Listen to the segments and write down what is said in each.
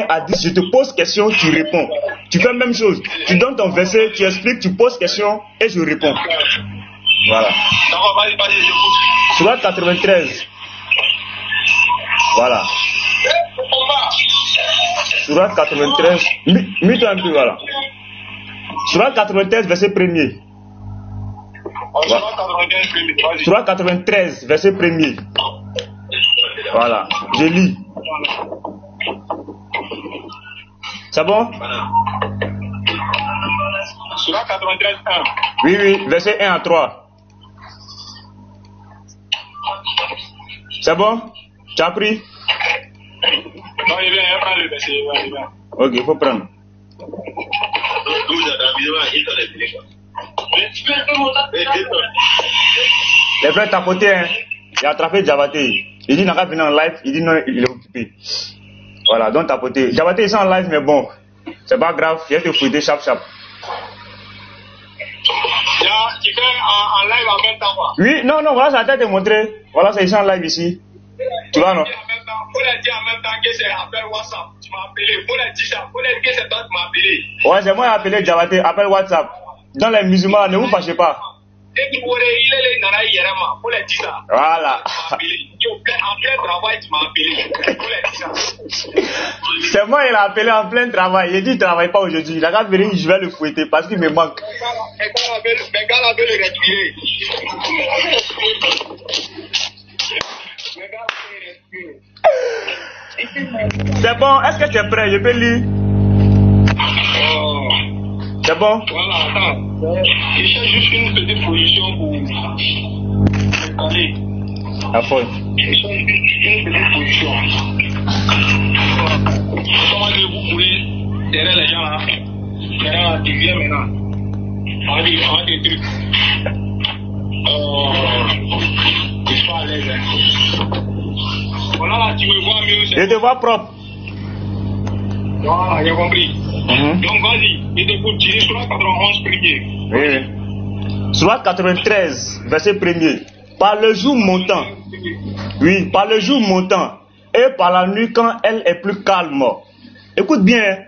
1 à 10, je te pose question, tu réponds. Tu fais la même chose. Tu donnes ton verset, tu expliques, tu poses question et je réponds. Voilà. Sourate 93. Voilà. Sourate 93. Mute un peu, voilà. Sourate 93, verset 1er. Sourate 93, verset 1er. Voilà. Je lis. C'est bon? Sourate 93, 1. Oui, oui, verset 1 à 3. C'est bon? Tu as pris? Non, il vient prendre le verset. Ok, il faut prendre. Les frères tapotés, hein. Il a attrapé Diabaté. Il dit il n'a qu'à venir en live. Il dit non, il est occupé. Voilà, donc tapoter. Diabaté, ils sont en live, mais bon, c'est pas grave. Il te fouiller chap. Tu fais en live en même temps, quoi? Oui, non, voilà, ça a été montré. Voilà, c'est ici en live ici. Tu vois, non? Faut leur dire en même temps que c'est appel WhatsApp. Tu m'as appelé. Faut leur dire ça. Faut leur dire que c'est toi qui m'as appelé. Ouais, c'est moi qui ai appelé Diabaté. Appel WhatsApp. Dans les musulmans, ne vous fâchez pas. Voilà. C'est moi il a appelé en plein travail. Il dit il ne travaille pas aujourd'hui. Il a qu'à venir, je vais le fouetter parce qu'il me manque. C'est bon, est-ce que tu es prêt? Je peux lire. C'est bon? Voilà, attends. Je cherche juste une petite position pour aller. À fond. Je cherche une petite position. Comment vous voulez derrière les gens là? Derrière la TV maintenant. On va des trucs. Je suis pas à l'aise. Voilà là, tu me vois mieux. Je te vois propre. Voilà, j'ai compris. Donc vas-y, je t'écoute, tu dis Sourate 91 premier. Oui. Sourate 93, verset 1er. Par le jour montant. Oui, par le jour montant. Et par la nuit quand elle est plus calme. Écoute bien.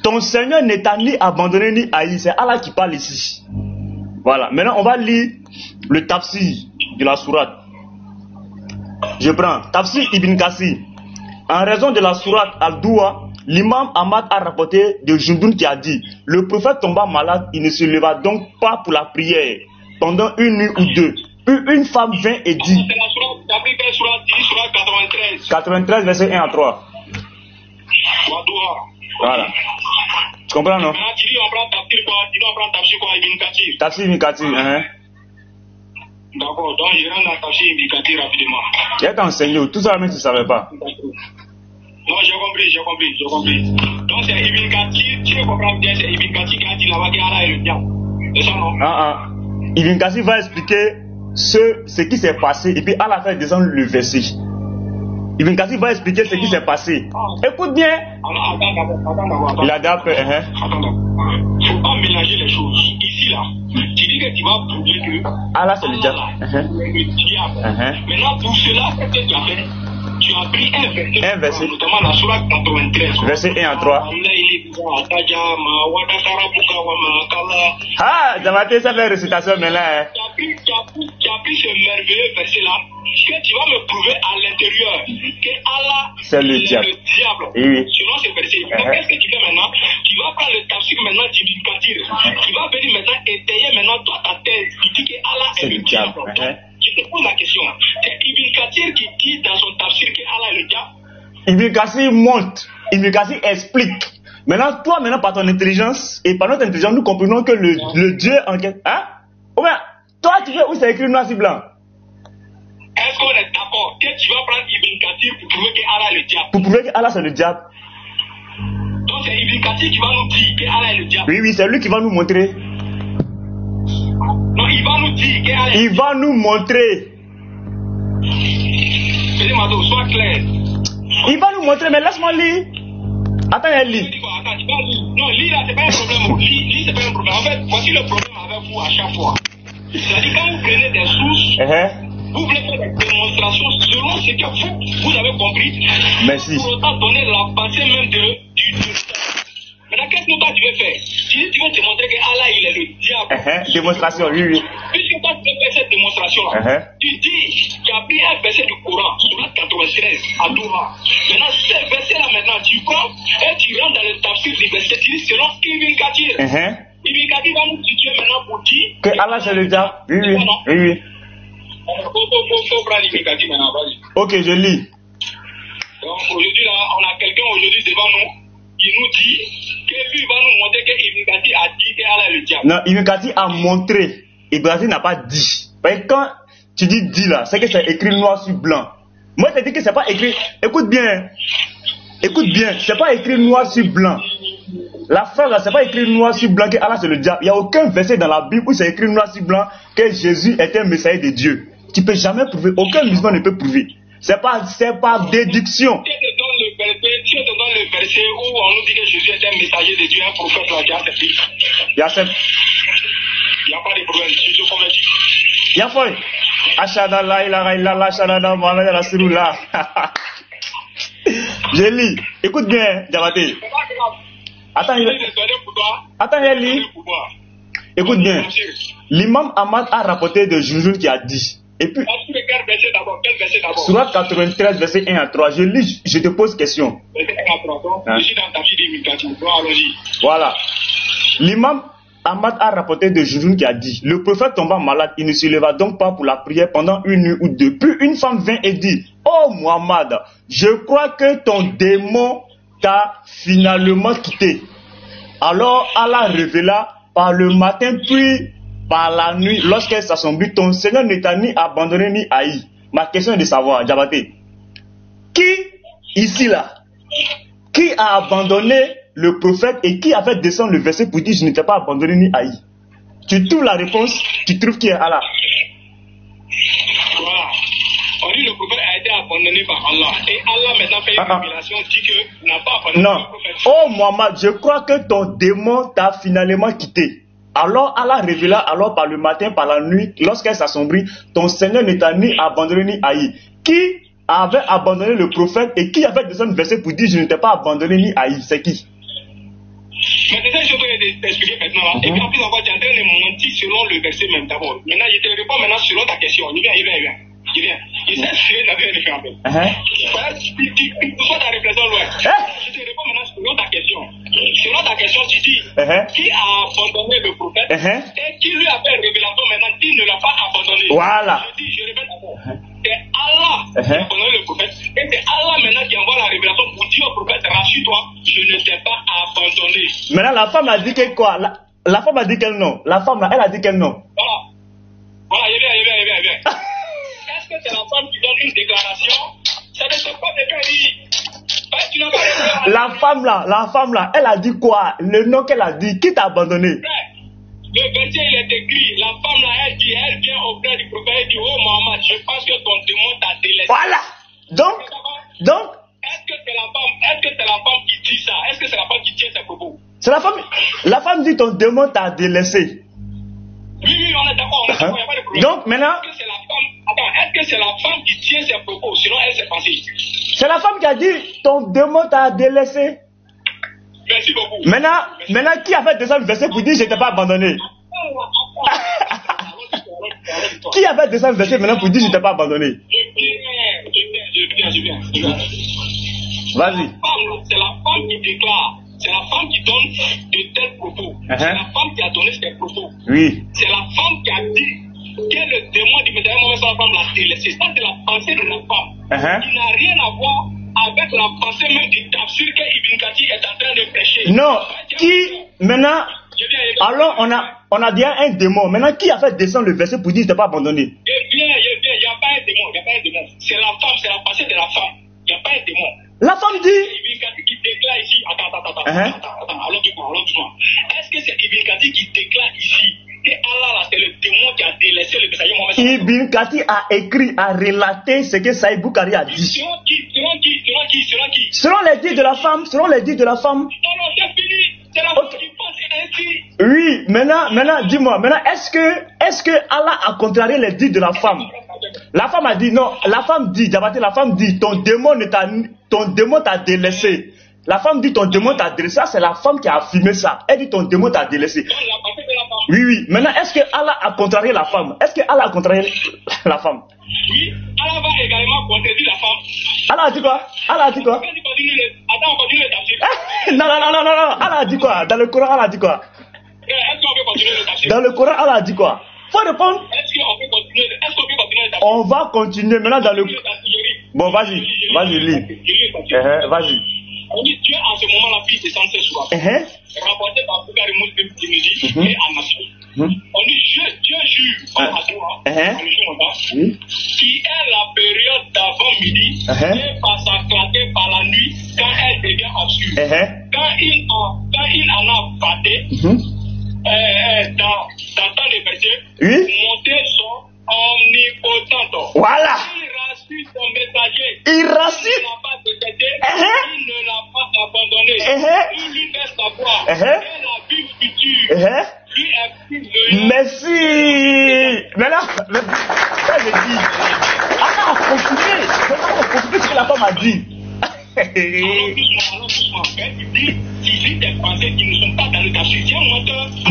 Ton Seigneur n'est ni abandonné ni haï. C'est Allah qui parle ici. Voilà. Maintenant, on va lire le tafsir de la sourate. Je prends. Tafsir Ibn Kassir. En raison de la sourate Al-Doua, l'imam Ahmad a rapporté de Jundoun qui a dit: le prophète tomba malade, il ne se leva donc pas pour la prière pendant une nuit ou deux. Une femme vint et dit, 93 verset 1 à 3. Voilà. Tu comprends, non? Tafsir Ibn Kassir, D'accord, donc je rentre dans Tafsir Ibn Kassir rapidement. Il t'a enseigné, tout ça même tu ne savais pas. Non, j'ai compris. Donc c'est Ibn Kassir, tu comprends bien, c'est Ibn Kassir qui a dit là-bas qu'Allah est le diable. C'est ça, non? Ibn Kassir va expliquer ce qui s'est passé et puis Allah fait descendre le verset. Ibn Kassir va expliquer ce qui s'est passé. Écoute bien. Attends. Il a d'abord. Attends. Faut pas mélanger les choses. Ici là, tu dis que tu vas prouver que Allah c'est le diable. Maintenant pour cela, qu'est-ce que tu as fait? Tu as pris un verset, notamment la sourate 93. Verset 1 à 3. Ah, Diabaté, ça fait récitation maintenant. Tu as pris ce merveilleux verset-là, que tu vas me prouver à l'intérieur que Allah c'est le diable. Oui. Selon ce verset. Donc, qu'est-ce que tu fais maintenant? Tu vas prendre le tafsir maintenant d'Ibn Kathir. Tu vas venir maintenant étayer maintenant toi ta thèse. Tu dis que Allah est le diable. Je te pose la question. C'est Ibn Kathir qui dit dans son tafsir que Allah est le diable. Ibn Kathir monte. Ibn Kathir explique. Maintenant, toi, par ton intelligence et par notre intelligence, nous comprenons que le Dieu en question. Hein? Ou bien, toi, tu fais où c'est écrit noir sur blanc? Est-ce qu'on est d'accord que tu vas prendre Ibn Kathir pour prouver que Allah est le diable? Pour prouver que Allah c'est le diable. Donc c'est Ibn Kathir qui va nous dire que Allah est le diable. Oui, c'est lui qui va nous montrer. Non, il va nous dire que Allah est il va nous montrer. Mato, sois clair. Il va nous montrer, mais laisse-moi lire. Attends, elle lit. Non, lis là, c'est pas un problème. Lis, c'est pas un problème. En fait, voici le problème avec vous à chaque fois. C'est-à-dire quand vous prenez des sources, Vous voulez faire des démonstrations selon ce que vous avez compris. Merci. Pour autant donner la pensée même du maintenant, qu'est-ce que toi tu veux faire? Tu veux te montrer que Allah il est le diable. Démonstration, oui. Puisque toi tu veux faire cette démonstration-là, tu dis, il y a pris un verset du Coran, surat 93, à Doha. Maintenant, ce verset-là, maintenant, tu prends et tu rentres dans le tafsir du verset, tu dis selon Ibn Kathir. Ibn Kathir va nous situer maintenant pour dire que Allah c'est le diable. Oui. Faut prendre Ibn Kathir maintenant, vas-y. Ok, je lis. Donc aujourd'hui, là, on a quelqu'un aujourd'hui devant nous qui nous dit que lui va nous montrer que Ibn Kathir a dit que Allah est le diable. Non, Ibn Kathir a montré. Ibn Kathir n'a pas dit. Parce que quand tu dis dit là, c'est que c'est écrit noir sur blanc. Moi, je te dis que c'est pas écrit. Écoute bien, c'est pas écrit noir sur blanc. La phrase là, c'est pas écrit noir sur blanc que Allah c'est le diable. Il n'y a aucun verset dans la Bible où c'est écrit noir sur blanc que Jésus était un messager de Dieu. Tu peux jamais prouver. Aucun musulman ne peut prouver. C'est par déduction. Si on te donne le verset où on nous dit que Jésus est un messager de Dieu, un prophète, là, il y a pas de problème. Jésus converti. Il y a foi. Ashhadu an la ilaha illallah, ashhadu anna Muhammadan rasulullah. Je lis. Écoute bien, Diabaté. Attends, je lis. Écoute bien. L'imam Ahmad a rapporté de Junjun qui a dit. Et puis, surat 93, verset 1 à 3. Je lis, je te pose question. Voilà. L'imam Ahmad a rapporté de Junjun qui a dit: le prophète tomba malade, il ne se leva donc pas pour la prière pendant une nuit ou deux. Puis une femme vint et dit: oh Muhammad, je crois que ton démon t'a finalement quitté. Alors Allah révéla par le matin puis par la nuit, lorsqu'elle s'assombrit, ton Seigneur ne t'a ni abandonné ni haï. Ma question est de savoir, Diabaté, qui ici là, qui a abandonné le prophète et qui a fait descendre le verset pour dire je ne t'ai pas abandonné ni haï? Tu trouves la réponse, tu trouves qui est Allah? Voilà. On dit le prophète a été abandonné par Allah. Et Allah maintenant fait une révélation, dit qu'il n'a pas abandonné le prophète. Oh Muhammad, je crois que ton démon t'a finalement quitté. Alors Allah révéla alors par le matin, par la nuit, lorsqu'elle s'assombrit, ton Seigneur ne t'a ni abandonné ni haï. Qui avait abandonné le prophète et qui avait descendu le verset pour dire je ne t'ai pas abandonné ni haï? C'est qui? Mais c'est ça que je vais t'expliquer maintenant là. Et puis en plus encore, tu es en train de me mentir selon le verset même d'abord. Maintenant, je te réponds maintenant selon ta question. Il vient. Il s'est inscrit dans une référence. Pourquoi ta réflexion loin? Je te réponds maintenant selon ta question. Selon ta question, tu dis qui a abandonné le prophète et qui lui a fait une révélation maintenant, qui ne l'a pas abandonné. Voilà. Je répète d'abord. C'est Allah qui a abandonné le prophète et c'est Allah maintenant qui envoie la révélation pour dire au prophète: rassure-toi, je ne t'ai pas abandonné. Maintenant, la femme a dit que quoi? La femme a dit quel nom? La femme là, elle a dit quel nom? Voilà, il vient. Est-ce que c'est la femme qui donne une déclaration? Ça ne se pas de La femme là, elle a dit quoi? Le nom qu'elle a dit, qui t'a abandonné? Le verset il est écrit, la femme là, elle vient auprès du prophète, elle dit: oh Mohamed, je pense que ton démon t'a délaissé. Voilà. Donc. Est-ce que c'est la femme qui dit ça? Est-ce que c'est la femme qui tient ses propos? C'est la femme. La femme dit ton démon t'a délaissé. Oui, on est d'accord, il n'y a pas de problème. Donc maintenant. Est-ce que c'est la femme qui tient ses propos? Sinon, elle s'est passée. C'est la femme qui a dit ton démon t'a délaissé. Merci beaucoup. Maintenant, qui a fait descendre le verset pour dire je ne t'ai pas abandonné? Qui a fait descendre le verset maintenant pour dire je ne t'ai pas abandonné? Je viens. Vas-y. C'est la femme qui déclare. C'est la femme qui donne de tels propos. C'est la femme qui a donné ces propos. Oui. C'est la femme qui a dit que le démon du Méditerranée, sa femme l'a délaissé. Ça, c'est la pensée de la femme. Qui n'a rien à voir avec la pensée même du tafsir que Ibn Kathir est en train de prêcher. Non. Maintenant, alors on a bien un démon. Maintenant, qui a fait descendre le verset pour dire je ne t'ai pas abandonné? Il n'y a pas un démon. C'est la femme, c'est la pensée de la femme. Il n'y a pas un démon. La femme dit. Ibn Kathir qui déclare ici. Attends, allons doucement. Est-ce que c'est Ibn Kathir qui déclare ici que Allah là, c'est le démon qui a délaissé le messager Mohammed? Ibn Kathir a écrit, a relaté ce que Saïd Boukari a dit. Selon qui? Selon les dits de la femme. Non, c'est fini. C'est la femme qui pense ainsi. Oui, maintenant, dis-moi, est-ce que Allah a contrarié les dits de la femme? La femme a dit, non, la femme dit, Diabaté, la femme dit, ton démon t'a délaissé. La femme dit, ton démon t'a délaissé. Ça, c'est la femme qui a affirmé ça. Elle dit, ton démon t'a délaissé. Oui, oui. Maintenant, est-ce que Allah a contrarié la femme? Est-ce que Allah a contrarié la femme? Oui, Allah va également contredire la femme. Allah a dit quoi? Allah a dit quoi? Attends, on continue le tafsir. Non. Allah a dit quoi? Dans le Coran, Allah a dit quoi? Est-ce qu'on peut continuer le tafsir? Dans le Coran, Allah a dit quoi? Faut répondre. Est-ce qu'on peut continuer le tafsir? On va continuer maintenant dans le... Bon, vas-y, lis. Vas-y. On dit Dieu en ce moment-là pris ses censés soirs. Rapporté par Boukhari Muslim Tunisie et Anassi. On dit Dieu jure en Adoua, qui est la période d'avant midi et par sa clarté par la nuit quand elle devient obscure. Quand il en a batté, dans les versets, monter son omnipotent. Voilà. Il rassure son messager. Il n'a pas détecté. Il ne l'a pas abandonné. Il lui fait savoir que la vie future lui est plus de... Merci. Maintenant, ça je dis. Allah a confirmé ce que la femme a dit.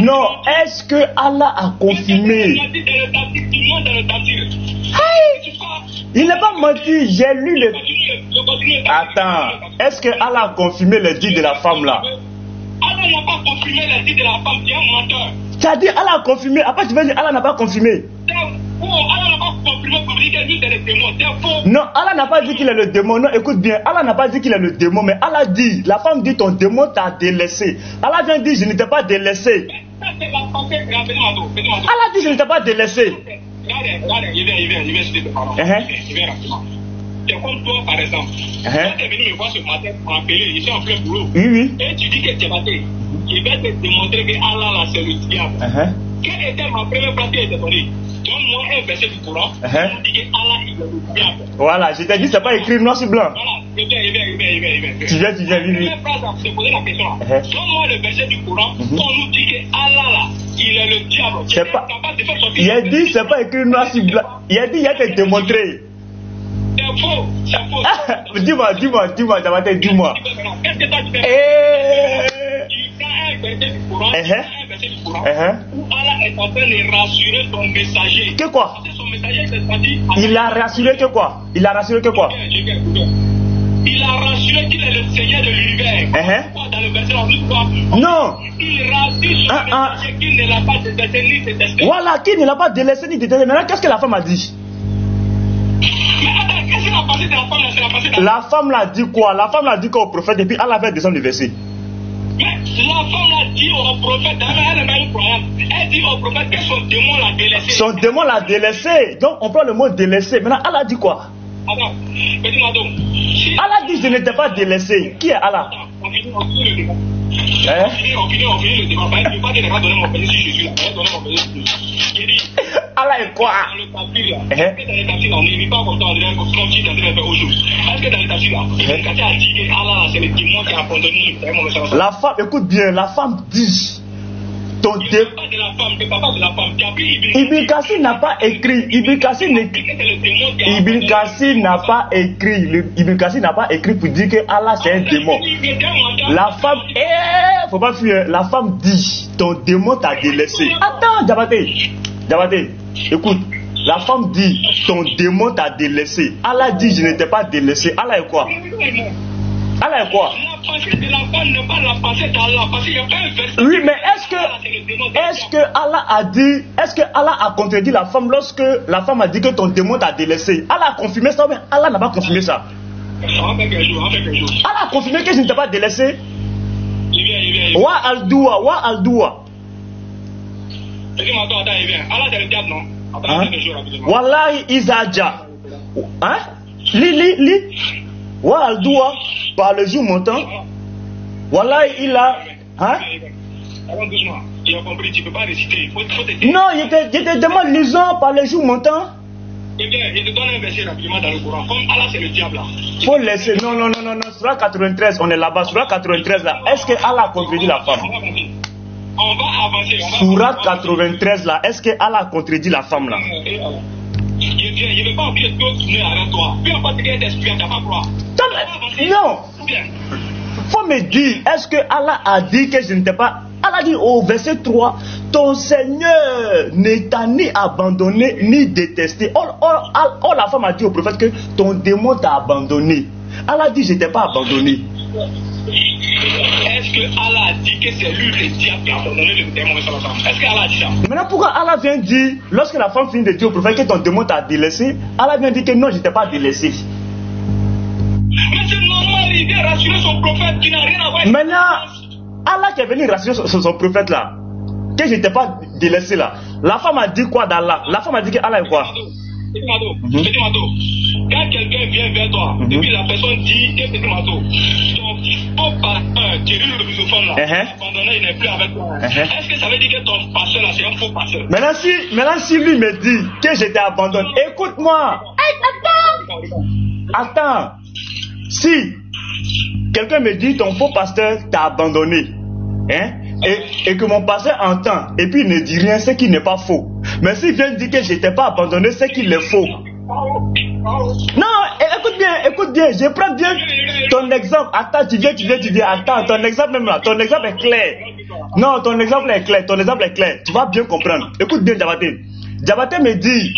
Non, est-ce que Allah a confirmé? Il n'a pas menti, j'ai lu le... Attends, est-ce que Allah a confirmé le dit de la femme là? Allah n'a pas confirmé le dit de la femme, c'est un menteur. Tu as dit Allah a confirmé, après tu vas dire Allah n'a pas confirmé. Allah n'a pas confirmé pour dire que lui c'est le démon, c'est faux. Non, Allah n'a pas dit qu'il est le démon. Non, écoute bien, Allah n'a pas dit qu'il est le démon, mais Allah dit, la femme dit ton démon t'a délaissé. Allah vient dire je ne t'ai pas délaissé. Allah dit je ne t'ai pas délaissé. Regarde, il vient citer le parent. Il vient rapidement. C'est comme toi par exemple. Quand tu es venu me voir ce matin pour m'appeler, je suis en plein boulot. Oui. Et tu dis que tu es battu. Je vais te démontrer que Allah là c'est le diable. Quelle était ma première pratique qui était donnée? Donne-moi un verset du Coran. On dit que Allah il est le diable. Voilà, je t'ai dit c'est pas écrit noir sur blanc. Voilà, il vient. Tu viens, oui. La première phrase, c'est poser la question là. Donne-moi le verset du Coran. On nous dit que Allah là, il est le diable. C'est pas... Il a dit c'est pas écrit noir sur blanc. Il a dit il a te démontré. C'est faux, c'est faux. Dis-moi, Diabaté, dis-moi. Qu'est-ce que toi tu fais? Tu prends un verset du Coran, où Allah est en train de rassurer son messager. Que quoi? Son messager s'est senti... Il a rassuré que quoi? Il a rassuré que quoi? Il a rassuré qu'il est le Seigneur de l'univers. Dans le verset, on dit quoi? Non. Il rassure son messager qu'il ne l'a pas détesté ni détesté. Voilà, qui ne l'a pas délaissé ni détesté. Maintenant, qu'est-ce que la femme a dit? Mais attends, qu'est-ce que la pensée de la femme là? C'est la pensée de la femme l'a dit quoi? La femme l'a dit quoi au prophète et puis Allah avait descendu le verset. Mais la femme l'a dit au prophète, elle n'est pas une croyante. Elle dit au prophète que son démon l'a délaissé. Son démon l'a délaissé. Donc on prend le mot délaissé. Maintenant Allah dit quoi? Attends, dis-moi donc. Allah dit je ne t'ai pas délaissé. Qui est Allah? On finit le débat. On finit le débat. Je ne vais pas dire donner mon pays si je suis là. Je vais donner mon pays si je suis là. Allah est quoi? Dans le tapis là. Est-ce que dans le tapis là, on n'est pas comme ça, on dirait comme si on était fait aujourd'hui. Est-ce que dans le tapis là, quand tu as dit que Allah là, c'est le démon qui a abandonné mon message? La femme, écoute bien, la femme dit. Ton démon. Ibn Kassir n'a pas écrit. Ibn Kassir n'a pas écrit pour dire que Allah c'est un démon. La femme, faut pas fuir. La femme dit, ton démon t'a délaissé. Attends, Diabaté, écoute. La femme dit, ton démon t'a délaissé. Allah dit, je ne t'ai pas délaissé. Allah est quoi? Allah est quoi? Oui, mais est-ce que Allah a dit, est-ce que Allah a contredit la femme lorsque la femme a dit que ton démon t'a délaissé? Allah a confirmé ça, mais Allah n'a pas confirmé ça. Allah a confirmé que je ne t'ai pas délaissé. Wa al-Doua. Wallahi Izaja. Hein? Li. Wa al-Doua. Par le jour montant. Wallahi il a. Hein? Tu as compris, tu ne peux pas réciter. Non, je te demande lisons par le jour montant. Eh bien, je te donne un verset rapidement dans le Coran. Comme Allah c'est le diable là. Faut laisser. Non. Surah 93, on est là-bas. Surah 93 là. Est-ce que Allah a contredit la femme? On va avancer. Surah 93 là. Est-ce que Allah a contredit la femme là? je ne vais pas oublier d'autres tourner avec toi. Peu importe quel esprit, tu n'as pas croire. Non. Faut me dire, est-ce que Allah a dit que je n'étais pas... Allah dit au verset 3, ton Seigneur ne t'a ni abandonné ni détesté. La femme a dit au prophète que ton démon t'a abandonné. Allah dit, je n'étais pas abandonné. Est-ce que Allah a dit que c'est lui le diable qui a abandonné le démon? Est-ce que Allah a dit ça? Maintenant, pourquoi Allah vient dire, lorsque la femme finit de dire au prophète que ton démon t'a délaissé, Allah vient dire que non, je n'étais pas délaissé. Mais c'est normal, il vient rassurer son prophète qui n'a rien à voir. Maintenant, Allah qui est venu rassurer son prophète là, que je n'étais pas délaissé là. La femme a dit quoi d'Allah? La femme a dit que Allah est quoi? Petit Mato, quand quelqu'un vient vers toi, et puis la personne dit que Petit Mato, ton faux pasteur, tu es le musulman là, abandonné, il n'est plus avec toi. Est-ce que ça veut dire que ton pasteur là, c'est un faux pasteur? Maintenant, si lui me dit que j'étais abandonné, écoute-moi. Attends. Si quelqu'un me dit ton faux pasteur t'a abandonné, et que mon pasteur entend, et puis il ne dit rien, c'est qu'il n'est pas faux. Mais s'il vient dire que je n'étais pas abandonné, c'est qu'il est faux. Non, écoute bien, je prends bien ton exemple. Attends, tu viens, attends, ton exemple même là, ton exemple est clair. Non, ton exemple est clair, tu vas bien comprendre. Écoute bien, Diabaté. Diabaté me dit,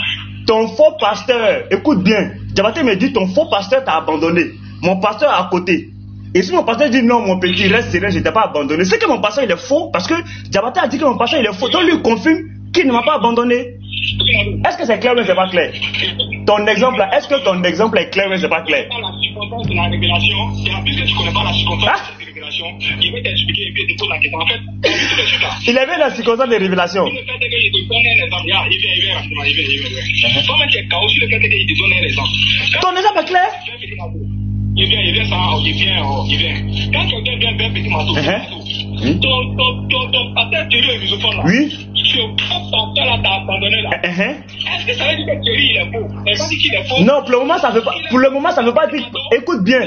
ton faux pasteur, écoute bien, Diabaté me dit, ton faux pasteur t'a abandonné. Mon pasteur est à côté. Et si mon pasteur dit non, mon petit, reste serein, je n'étais pas abandonné, c'est que mon pasteur il est faux, parce que Diabaté a dit que mon pasteur il est faux. Donc lui confirme qu'il ne m'a pas abandonné. Est-ce que c'est clair ou c'est pas clair? Ton exemple là, est-ce que ton exemple est clair ou c'est pas clair? La circonstance de la révélation, et en plus que tu ne connais pas la circonstance de la révélation, il va t'expliquer et puis il te pose la question. En fait, il est bien la circonstance de révélation. Le fait que je te donne un exemple, il vient. Toi-même tu es chaos sur le fait qu'il te donne un exemple. Ton exemple est clair? Il vient. Quand quelqu'un vient vers Petit Mato, ton pasteur Thierry est musulman là. Oui. Ce pasteur là t'a abandonné là. Est-ce que ça veut dire que Thierry il est faux? Ça veut pas dire qu'il est faux? Non, pour le moment ça veut pas dire. Écoute bien,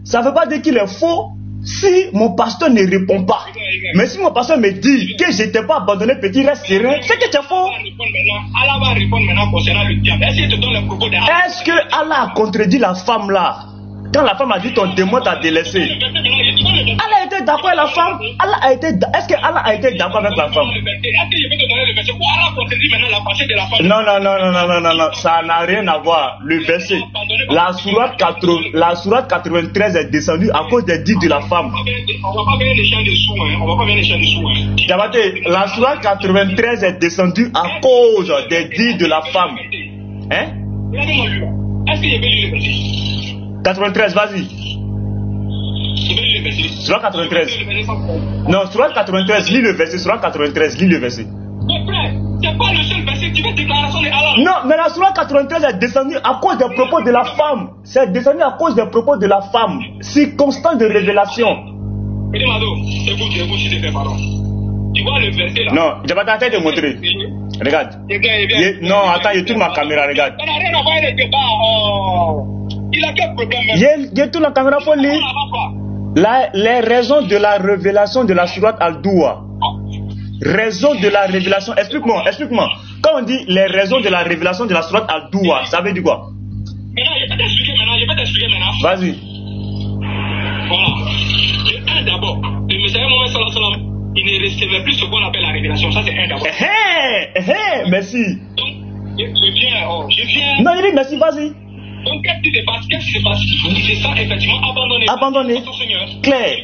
ça veut pas dire qu'il est faux si mon pasteur ne répond pas. Mais si mon pasteur me dit que je n'étais pas abandonné, petit, reste serein, c'est que tu es faux. Allah va répondre maintenant concernant le diable. Est-ce qu'il te donne le propos de Allah? Est-ce que Allah a contredit la femme là? Quand la femme a dit ton démon t'a délaissé, Allah a été d'accord avec la femme? Est-ce que Allah a été d'accord avec la femme? Non, ça n'a rien à voir. Le verset, la sourate 93 est descendue à cause des dits de la femme. On va pas venir les champs dessous. Diabaté, la sourate 93 est descendue à cause des dits de la femme. Est-ce que j'ai bien lu le verset? 93, vas-y. Surah 93. Non, Surah 93, lis le verset. Surah 93, lis le verset. Mon frère, c'est pas le seul verset. Tu veux déclaration de Allah? Non, mais la Surah 93 est descendue à cause des propos de la femme. C'est descendu à cause des propos de la femme. Circonstance de révélation. Petit Mado, écoute, s'il te plaît, pardon. Tu vois le verset là? Non, j'ai pas tenté de montrer. Regarde. Non, attends, je tourne ma caméra, regarde. Ça n'a rien à voir avec le débat. Il a quel problème? Je tourne la caméra pour lire. Les raisons de la révélation de la sourate Al-Doua. Raison de la révélation. Explique-moi. Quand on dit les raisons de la révélation de la sourate Al-Doua, ça veut dire quoi? Maintenant, je vais t'expliquer maintenant. Vas-y. Voilà. D'abord, le Messiah Mohammed sallallahu alayhi wa sallam, il ne recevait plus ce qu'on appelle la révélation. Ça, c'est un d'abord. Merci. Donc, je viens. Non, il dit merci, vas-y. Donc, qu'est-ce qui se passe? Il se sent effectivement abandonné. Son Seigneur. Clair.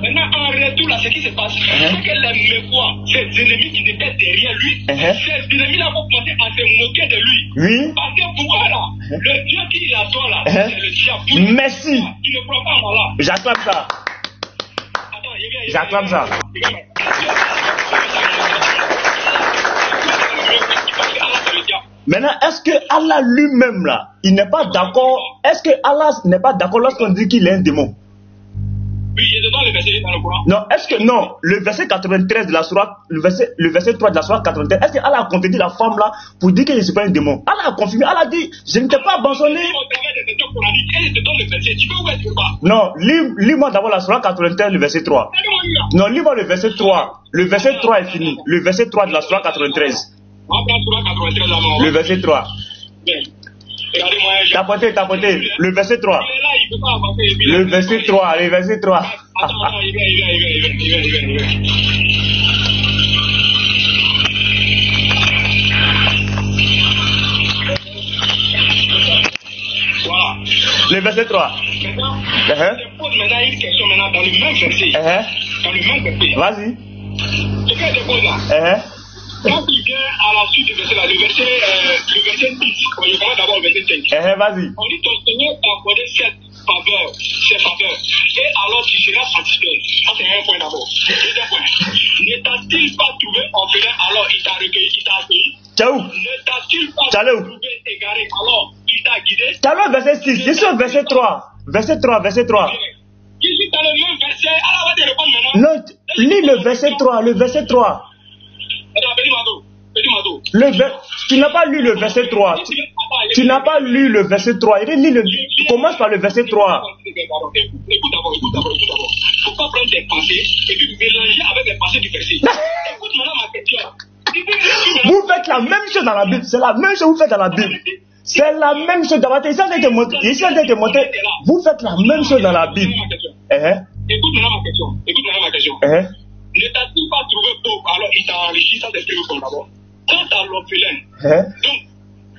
Maintenant, en retour, là, ce qui se passe, c'est que les mécois, ces ennemis qui étaient derrière lui, ces ennemis-là vont commencer à se moquer de lui. Oui. Parce que pourquoi là? Le Dieu qu'il adore là, c'est le diable. Merci. Il ne croit pas en Allah. J'acclame ça. J'acclame ça. Maintenant, est-ce que Allah lui-même là, il n'est pas d'accord? Est-ce que Allah n'est pas d'accord lorsqu'on dit qu'il est un démon? Oui, il est dedans le verset dans le Coran. Non, le verset 93 de la sourate, le verset 3 de la sourate 93, est-ce que Allah a contredit la femme là pour dire qu'il ne suis pas un démon? Allah a confirmé, Allah a dit, je ne t'ai pas abandonné. Non, lis-moi d'abord la sourate 93, le verset 3. Non, lis-moi le verset 3. Le verset 3 est fini. Le verset 3 de la sourate 93. Le verset 3. Regardez-moi. Tapoter. Le verset 3. Il est là, il ne peut pas avancer. Le verset 3. Le verset 3. Attends, il vient. Voilà. Le verset 3. Maintenant, je pose maintenant une question maintenant dans le même verset. Dans le même verset. Vas-y. Ce que je dépose là. Quand il vient à la suite du verset là, le verset 10, je commence d'abord le verset 5. Vas-y. On dit ton Seigneur t'a accordé ces faveurs. Et alors tu seras satisfait. Ça c'est un point d'abord. Deuxième point. Ne t'a-t-il pas trouvé orphelin alors il t'a recueilli, il t'a accueilli? Ciao. Ne t'a-t-il pas trouvé égaré alors il t'a guidé? Ciao, verset 6. Je suis au verset 3. Verset 3. Je suis dans le même verset. Alors on va te répondre maintenant. Non, lis le verset 3. Le verset 3. Tu n'as pas lu le verset 3. Tu n'as pas lu le verset 3. Commence par le verset 3. Écoute d'abord. Il ne faut pas prendre tes pensées et puis mélanger avec les pensées du verset. Écoute maintenant ma question. Vous faites la même chose dans la Bible. C'est la même chose que vous faites dans la Bible. C'est la même chose dans la Bible. Ici, on te montrer. Vous faites la même chose dans la Bible. Écoute maintenant ma question. Ne t'a-t-il pas trouvé pauvre alors il t'a enrichi? Ça t'exprime comme d'abord. Quant à l'orphelin, donc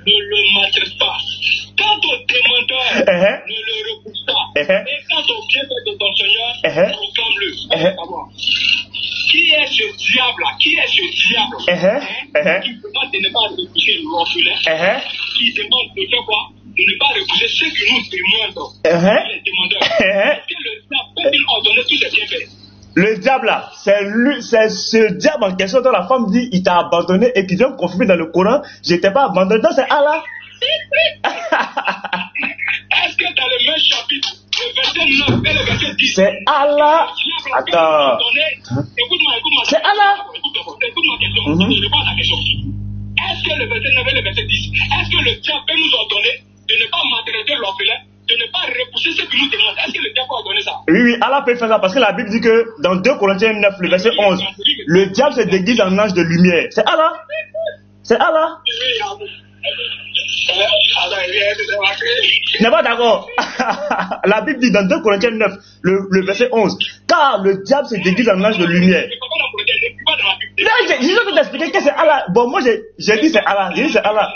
ne le maltraite pas. Quant au demandeur, ne le repousse pas. Et quant au bienfait de ton Seigneur, proclame-le. Qui est ce diable-là? Qui demande de ne pas repousser l'orphelin? Qui demande de faire quoi? De ne pas repousser ceux qui nous demandent. Les demandeurs. Est-ce que le diable peut-il ordonner tous ces bienfaits? Le diable là, c'est ce diable en question dont la femme dit il t'a abandonné et qui vient confirmer dans le Coran, je t'ai pas abandonné. Donc c'est Allah. Est-ce que dans le même chapitre, le verset 9 et le verset 10, c'est Allah. Attends. Écoute-moi. C'est Allah. Écoute ma question. Je réponds à ta question. Est-ce que le verset 9 et le verset 10, est-ce que le diable peut nous ordonner de ne pas maltraiter l'orphelin, de ne pas repousser ceux qui nous demandent? Est-ce que le diable peut ordonner ça? Oui, Allah peut faire ça parce que la Bible dit que dans 2 Corinthiens 9, le verset 11, le diable se déguise en ange de lumière. C'est Allah. C'est Allah. Tu n'es pas d'accord? La Bible dit dans 2 Corinthiens 9, le verset 11, car le diable se déguise en ange de lumière. Là, je peux t'expliquer que c'est Allah. Bon, moi j'ai dit c'est Allah. J'ai dit c'est Allah.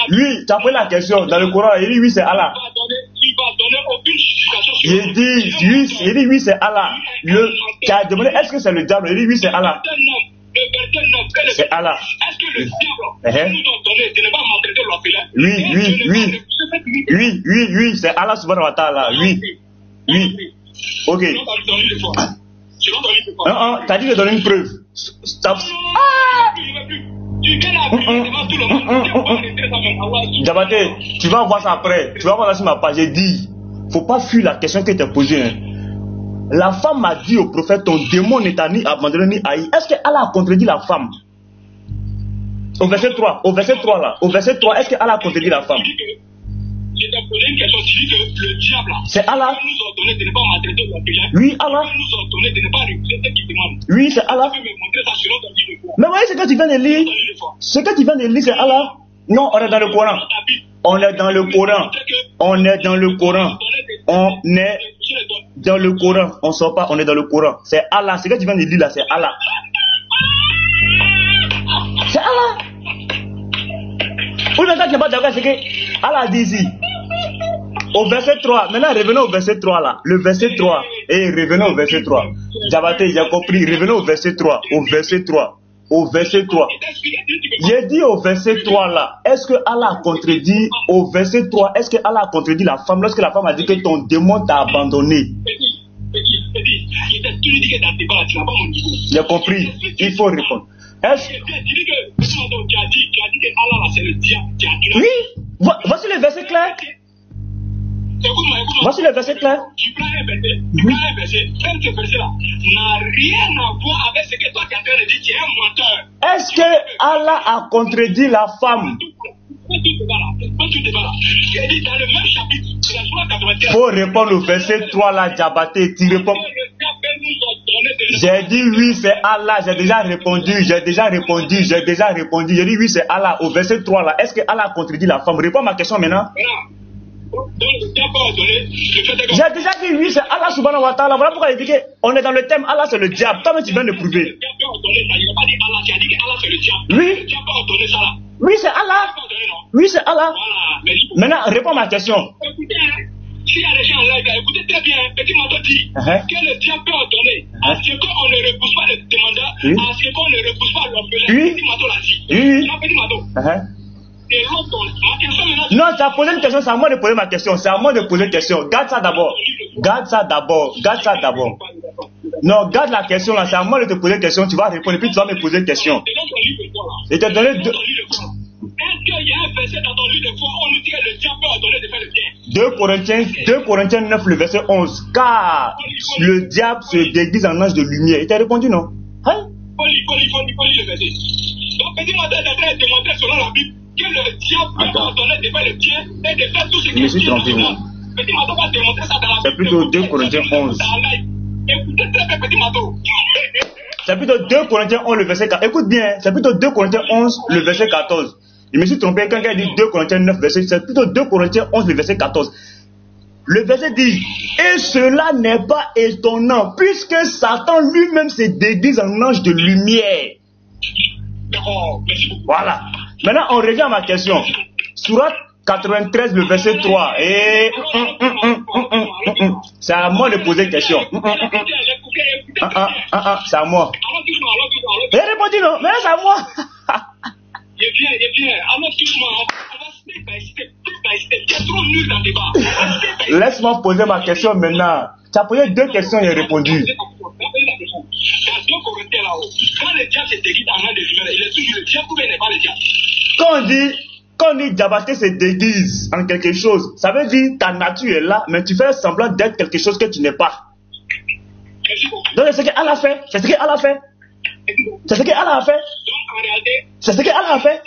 Lui, tu as posé la question dans le Coran, il dit oui c'est Allah. Il dit oui c'est Allah. Tu as demandé est-ce que c'est le diable? Il dit oui c'est Allah. C'est Allah. Est-ce que le diable nous a donné de ne pas maltraiter l'orphelin? Oui, c'est Allah subhanahu wa ta'ala. Oui. Ok. Non, t'as dit de donner une preuve. Stop. Diabaté, tu vas voir ça après. Tu vas voir ça sur ma page. J'ai dit, faut pas fuir la question que tu as posée. Hein. La femme a dit au prophète, ton démon n'est ni abandonné ni haï. Est-ce que Allah a contredit la femme? Au verset 3 là. Au verset 3, est-ce que Allah a contredit la femme? Je t'ai posé une question, tu dis que le diable c'est Allah. nous a donné de ne pas maltraiter l'orphelin. Oui, Allah. nous a donné de ne pas refuser ceux qui demandent. Oui, c'est Allah. Tu peux me montrer ça selon ton livre de foi. Mais voyez ce que tu viens de lire. Ce que tu viens de lire, c'est Allah. Non, on est dans le Coran. On est dans le Coran. On est dans le Coran. On est dans le Coran. On ne sort pas, on est dans le Coran. C'est Allah. Ce que tu viens de lire là, c'est Allah. C'est Allah. Oui, maintenant tu n'es pas d'accord, c'est que Allah dit ici. Au verset 3, maintenant revenons au verset 3 là. Le verset 3. Et revenons au verset 3. Diabaté, j'ai compris. Revenons au verset 3. Au verset 3. Au verset 3. J'ai dit au verset 3 là. Est-ce que Allah a contredit au verset 3? Est-ce que Allah a contredit la femme lorsque la femme a dit que ton démon t'a abandonné? J'ai compris. Il faut répondre. Est-ce que oui. Voici le verset clair. Voici le verset clair. Tu prends un verset, ce verset-là n'a rien à voir avec ce que toi tu as dit, tu es un menteur. Est-ce que Allah a contredit la femme? Faut répondre au verset 3 là, Diabaté. Tu réponds. J'ai dit oui, c'est Allah. J'ai déjà répondu. J'ai dit oui, c'est Allah. Au verset 3 là, est-ce que Allah contredit la femme? Réponds à ma question maintenant. J'ai déjà dit oui, c'est Allah subhanahu wa ta'ala. Voilà pourquoi il dit qu'on est dans le thème Allah c'est le diable. Toi-même tu viens de prouver. Oui. Oui, c'est Allah. Oui, c'est Allah. Maintenant, réponds à ma question. S'il y a des gens là, écoutez très bien, Petit Manteau dit que le diable peut ordonner à ce qu'on ne repousse pas le demandeur, à ce qu'on ne repousse pas l'orphelin. Petit Manteau l'a dit. Petit Manteau. Non, tu as posé une question, c'est à moi de poser ma question. C'est à moi de poser une question. Garde ça d'abord. Non, garde la question là, c'est à moi de te poser une question. Tu vas répondre, puis tu vas me poser une question. Je t'ai donné deux. Est-ce qu'il y a un verset dans ton livre de foi où on nous dit que le diable peut ordonner de faire le bien? 2 Corinthiens 9, le verset 11. Car le diable se déguise en ange de lumière. Il t'a répondu non? Hein? Poli le verset. Donc, Petit Manteau est en train de démontrer selon la Bible que le diable peut ordonner de faire le bien et de faire tout ce qui est bien. Petit Manteau va démontrer ça dans la Bible. C'est plutôt 2 Corinthiens 11. Écoutez très bien, Petit Manteau. C'est plutôt 2 Corinthiens 11, le verset 14. Écoute bien, c'est plutôt 2 Corinthiens 11, le verset 14. Je me suis trompé quand il dit 2 Corinthiens 9, verset, c'est plutôt 2 Corinthiens 11, le verset 14. Le verset dit, et cela n'est pas étonnant, puisque Satan lui-même se déguise en ange de lumière. D'accord, merci beaucoup. Voilà. Maintenant, on revient à ma question. Sourate 93, le verset 3. Et c'est à moi de poser une question. C'est à moi. J'ai répondu non, mais c'est à moi. Alors, excuse-moi, on va step by step. Tu es trop nul dans le débat. Laisse-moi poser ma question maintenant. Tu as posé 2 questions et j'ai répondu. Dans 2 Corinthiens là-haut, quand le diable se déguise en ange de lumière, il est toujours le diable ou bien il n'est pas le diable? Quand on dit Diabaté se déguise en quelque chose, ça veut dire ta nature est là, mais tu fais semblant d'être quelque chose que tu n'es pas. Donc c'est ce qu'Allah a fait. C'est ce qu'Allah a fait. C'est ce qu'Allah a fait. C'est ce qu'Allah a fait.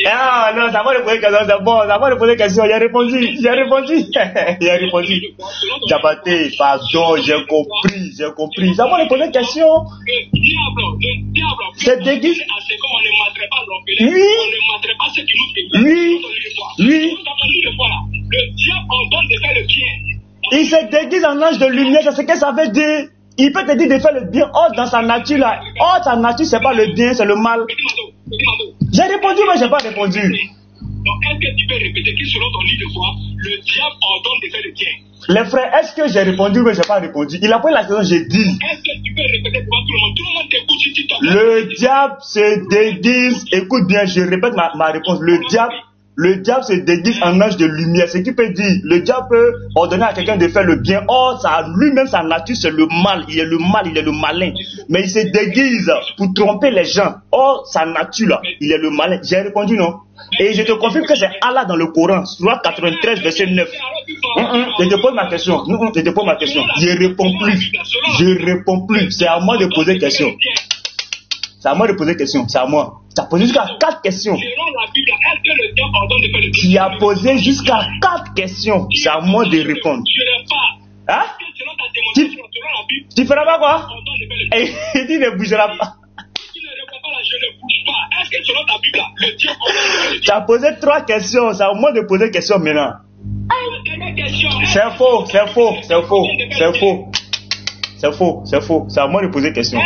Ah non, ça va le poser question, c'est bon, ça va le poser question. Il a répondu. Diabaté, pardon, j'ai compris. Ça va le poser question. C'est déguise. Oui. Il se déguise en ange de lumière, c'est ce que ça veut dire. Il peut te dire de faire le bien. Or, dans sa nature là. Or, sa nature, c'est pas le bien, c'est le mal. J'ai répondu, mais j'ai pas répondu. Donc, est-ce que tu peux répéter que selon ton livre de foi, le diable ordonne de faire le bien? Les frères, est-ce que j'ai répondu, mais j'ai pas répondu? Il a pris la question, j'ai dit. Est-ce que tu peux répéter devant tout le monde? Tout le monde t'écoute si tu t'en vas. Le diable se déguise. Écoute bien, je répète ma réponse. Le diable se déguise en ange de lumière. Ce qui peut dire, le diable peut ordonner à quelqu'un de faire le bien. Or, lui-même, sa nature, c'est le mal. Il est le malin. Mais il se déguise pour tromper les gens. Or, sa nature, là, il est le malin. J'ai répondu non. Et je te confirme que c'est Allah dans le Coran, Sourate 93, verset 9. Je te pose ma question. Je réponds plus. C'est à moi de poser question. C'est à moi. Tu as posé jusqu'à 4 questions. Tu as posé jusqu'à 4 questions. C'est à moi de répondre. Hein? Tu feras pas quoi? Il dit ne bougera pas. Tu as posé 3 questions. C'est à moi de poser question maintenant. C'est faux. C'est à moi de poser question.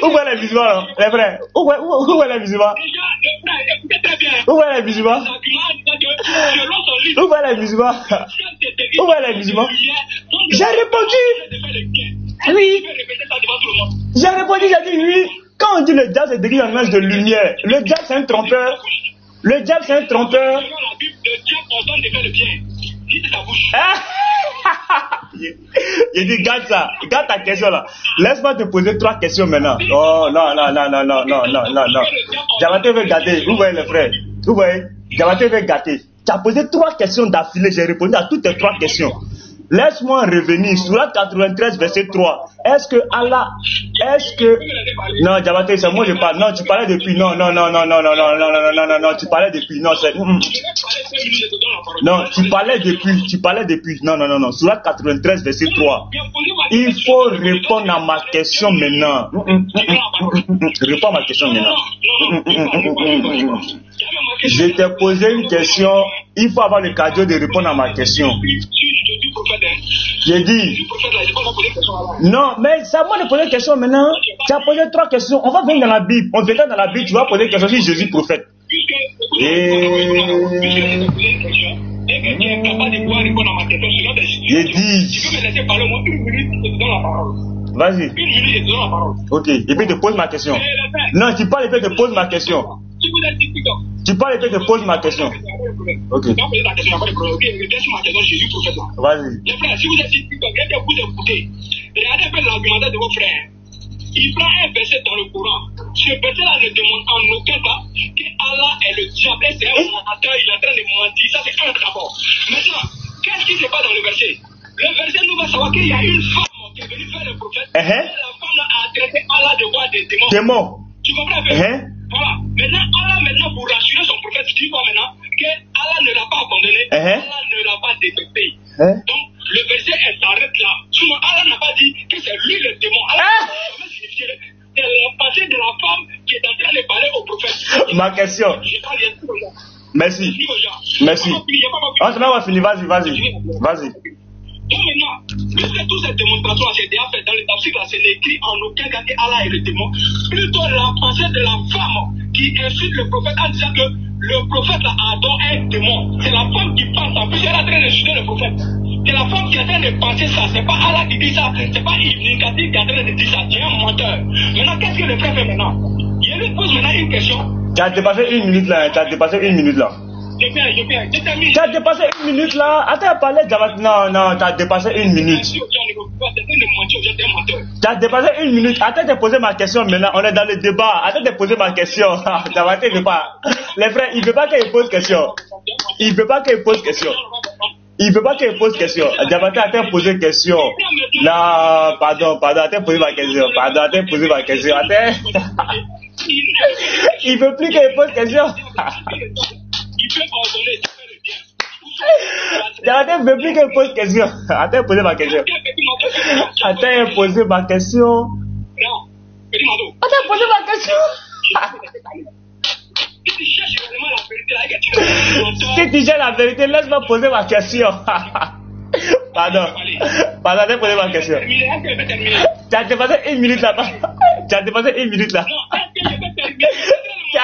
Où est les musulmans, les frères? Où est les musulmans? Où est les musulmans? J'ai répondu. Oui. J'ai répondu, j'ai dit oui. Quand on dit le diable se déguise en ange de lumière, le diable c'est un trompeur. Le diable c'est un trompeur. Il dit garde ça, garde ta question là. Laisse-moi te poser 3 questions maintenant. Oh non. Diabaté veut gâter. Vous voyez les frères? Diabaté veut gâter. Tu as posé 3 questions d'affilée, j'ai répondu à toutes tes 3 questions. Laisse-moi revenir. Sourate 93, verset 3. Est-ce que Allah... Non, Diabaté, c'est moi je parle. Non, tu parlais depuis. Non, tu parlais depuis. Non, c'est... Non, tu parlais depuis. Non. Sourate 93, verset 3. Il faut répondre à ma question maintenant. Réponds à ma question maintenant. Je t'ai posé une question. Il faut avoir le cadeau de répondre à ma question. J'ai dit. Non, mais c'est à moi de poser une question maintenant. Tu as posé 3 questions. On va venir dans la Bible. On verra dans la Bible. Tu vas poser une question si Jésus est prophète. J'ai dit. Vas-y. Ok. Et puis te pose ma question. Non, tu parles et puis te pose ma question. Tu parles et puis te pose ma question. Ok. Vas-y. Les frères, si vous êtes ici, vous écoutez. Regardez un peu l'argumentaire de vos frères. Il prend un verset dans le Coran. Ce verset-là ne demande en aucun cas que Allah est le diable. Et c'est un menteur, il est en train de mentir. Ça, c'est un d'abord. Maintenant, qu'est-ce qui se passe dans le verset? Le verset nous va savoir qu'il y a une femme qui est venue faire le prophète. Et la femme a traité Allah de voir des démons. Démons. Tu comprends un peu? Voilà. Maintenant, pour rassurer son prophète, tu vois maintenant que Allah ne l'a pas abandonné. Allah ne l'a pas détecté. Donc, le verset, elle s'arrête là. Sinon, Allah n'a pas dit que c'est lui le démon. Allah n'a pas signifié. C'est la pensée de la femme qui est en train de parler au prophète. Ma question. Merci. Merci. On va finir. Vas-y. Donc maintenant, puisque toutes ces démonstrations c'est déjà fait dans le tafsir, c'est écrit en aucun cas que Allah est le démon. Plutôt la pensée de la femme qui insulte le prophète en disant que le prophète Adam est un démon. C'est la femme qui pense ça, puisqu'elle est en train d'insulter le prophète. C'est la femme qui est en train de penser ça. C'est pas Allah qui dit ça. C'est pas Ibn Kathir qui est en train de dire ça. Tu es un menteur. Maintenant, qu'est-ce que le frère fait maintenant? Il lui pose maintenant une question. Tu as dépassé 1 minute là. Tu as dépassé 1 minute là. Tu as dépassé 1 minute là. Attends, parler d'avant. Non, tu as dépassé 1 minute. Tu as dépassé 1 minute. Attends de poser ma question maintenant. On est dans le débat. Attends de poser ma question. Diabaté ne veut pas. Les frères, il ne veut pas qu'il pose question. Il ne veut pas qu'il pose question. Diabaté, attends de poser question. Non, pardon. Attends de poser ma question. Attends. Il ne veut plus qu'il pose question. Diabaté ne veut plus qu'il pose question. Attends de poser ma question. Si tu cherches la vérité, laisse-moi poser ma question. Pardon, attends de poser ma question. Tu as dépassé 1 minute là-bas. Tu as dépassé 1 minute là. Tu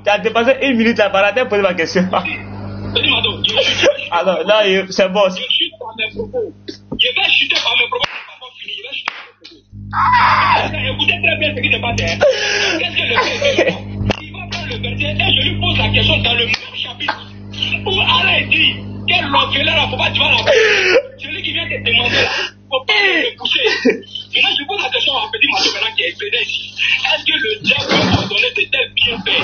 as dépassé 1 minute là-bas. Attends de poser ma question. Alors, là, c'est bon. Je vais chuter par mes propos. Écoutez très bien ce qui se passe. Qu'est-ce que le verset fait? Il va prendre le verset et je lui pose la question dans le même chapitre où Allah dit quel l'orphelin là, faut pas tu vas la celui qui vient te demander là, faut pas le pousser. Maintenant, je pose la question à Petit Mato maintenant qui est exprimé ici. Est-ce que le diable peut ordonner de tels bienfaits?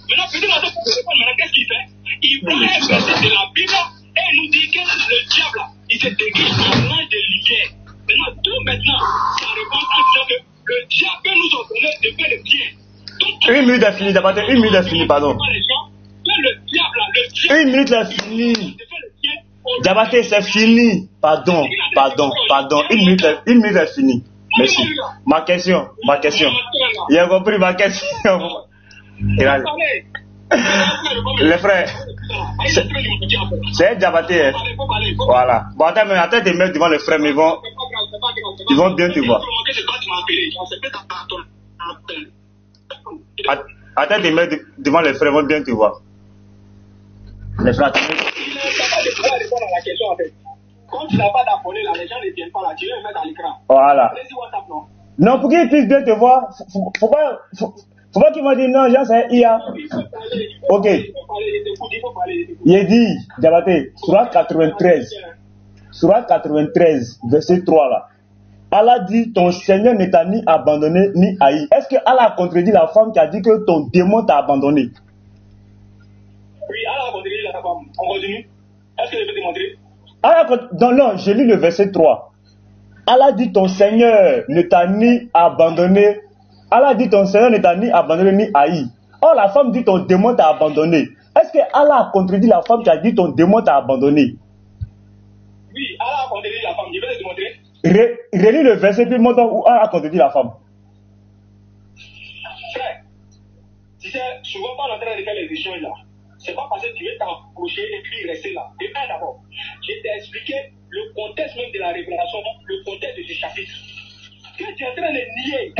Maintenant, Petit Mato, pour répondre maintenant, qu'est-ce qu'il fait? Il prend un verset de la Bible et il nous dit que le diable, il se déguise en ange de lumière. Maintenant, ça répond en disant que le diable peut nous ordonner de faire le bien. Donc, 1 minute est finie, d'abord, 1 minute est finie, pardon. Le diable, 1 minute est finie. Diabaté, c'est fini. Pardon. 1 minute est finie. Merci. Ma question. Il a compris ma question. Les frères, c'est Diabaté. Hein. Voilà. Bon, attends de mettre devant les frères, mais ils vont bien te voir. Attends de mettre devant les frères, ils vont bien te voir. Les frères, quand tu n'as pas d'abonnés là, les gens ne viennent pas là, tu veux les mettre à l'écran. Voilà. Non, pour qu'ils puissent bien te voir, faut pas qu'ils m'ont dit non, genre c'est IA. Ok. Il dit, Diabaté, Sourate 93, verset 3 là. Allah dit, ton Seigneur ne t'a ni abandonné ni haï. Est-ce que Allah a contredit la femme qui a dit que ton démon t'a abandonné? Oui, Allah a contredit la à ta femme. On continue. Est-ce que je peux te montrer? Non, je lis le verset 3. Allah dit ton Seigneur ne t'a ni abandonné. Allah dit ton Seigneur ne t'a ni abandonné ni haï. Or la femme dit ton démon t'a abandonné. Est-ce que Allah a contredit la femme qui a dit ton démon t'a abandonné? Oui, Allah a contredit la femme. Je vais te montrer. Relis le verset puis montre où Allah a contredit la femme. Frère, tu sais, souvent quand on est en train de faire les échanges là, c'est pas parce que tu veux t'approcher et puis rester là. Et un d'abord, je t'ai expliqué le contexte même de la révélation, le contexte de ce chapitre. Que tu es en train de nier.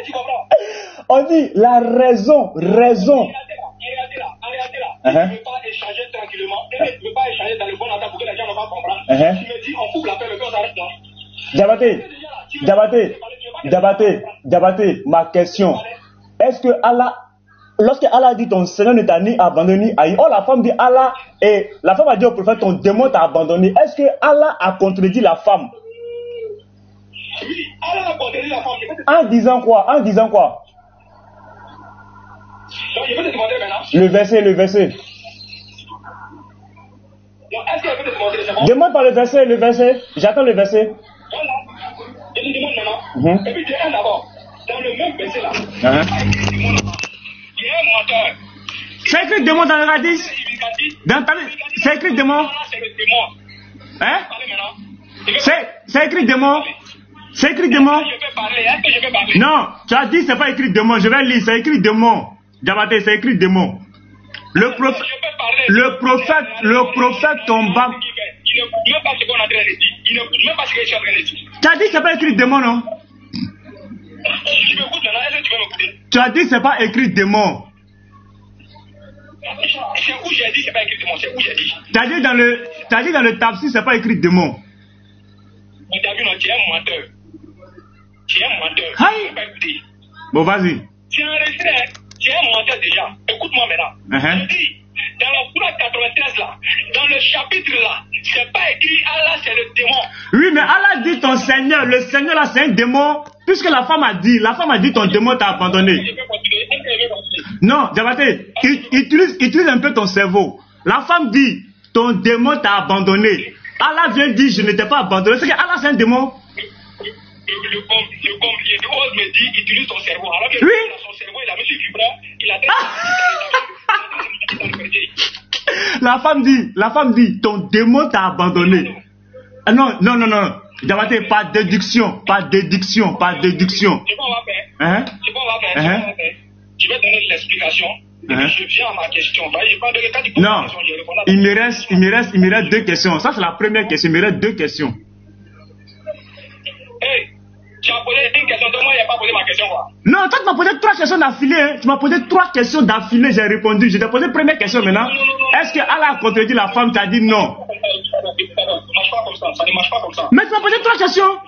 Tu comprends? On dit la raison. Regardez là. Tu ne veux pas échanger tranquillement, et tu ne veux pas échanger dans le bon endroit pour que les gens ne vont pas comprendre. Tu me dis, on coupe la paix, le cœur s'arrête là. Diabaté, ma question. Est-ce que Allah, lorsque Allah dit ton Seigneur ne t'a ni abandonné ni haï, la femme dit Allah, et la femme a dit au prophète ton démon t'a abandonné, est-ce que Allah a contredit la femme? Oui, Allah a contredit la femme. En disant quoi? Donc, je peux te demander maintenant. Le verset. Donc, est-ce que je peux te demander, c'est bon? Demande par le verset. J'attends le verset. Voilà. Je te demande maintenant. Et puis, dis un d'abord. Dans le même verset là. Il y a un menteur. C'est écrit démon dans le radis. C'est écrit démon. C'est le démon. Hein? C'est écrit démon. C'est écrit démon. Je peux parler. Est-ce que je peux parler? Non, tu as dit c'est pas écrit démon. Je vais lire. C'est écrit démon. Diabaté, c'est écrit démon. Le prophète tomba. Il ne écoute même pas ce qu'on est en train de dire. Il n'écoute même pas ce que je suis en train de dire. Tu as dit c'est pas écrit démon, non? Si tu m'écoutes maintenant, est-ce que tu peux m'écouter? Tu as dit c'est pas écrit démon. C'est où j'ai dit c'est pas écrit démon. C'est où j'ai dit. Tu as dit dans le tafsir c'est pas écrit démon. Mais t'as vu, non, tu es un menteur. Tu es un menteur. Aïe. Tu ne peux pas écouter. Bon, vas-y. Tu es enregistré. Tu es un menteur déjà. Écoute-moi maintenant. Je dis, dans la Sourate 93 là, dans le chapitre là, c'est pas écrit Allah, c'est le démon. Oui, mais Allah dit ton Seigneur. Le Seigneur là, c'est un démon. Puisque la femme a dit ton démon t'a abandonné. Je peux continuer. Est-ce que je vais continuer? Non, Diabaté, utilise un peu ton cerveau. La femme dit ton démon t'a abandonné. Allah vient dire je ne t'ai pas abandonné. C'est que Allah c'est un démon. Le ose me dit utilise ton cerveau. Alors que oui. Son cerveau, il a mis sur vibrant, il a La femme dit ton démon t'a abandonné. Non. Diabaté, pas déduction. C'est bon, on va faire. Je vais donner l'explication. Et puis je viens à ma question. Non, il me reste 2 questions. Ça c'est la première question. Il me reste 2 questions. Hey, tu as posé une question de moi, il n'a pas posé ma question quoi. Non, toi tu m'as posé 3 questions d'affilée. Hein. Tu m'as posé 3 questions d'affilée, j'ai répondu. Je t'ai posé première question maintenant. Est-ce que Allah a contredit la femme qui a dit non? Ça ne marche pas comme ça. Ça ne marche pas comme ça. Mais tu m'as posé 3 questions.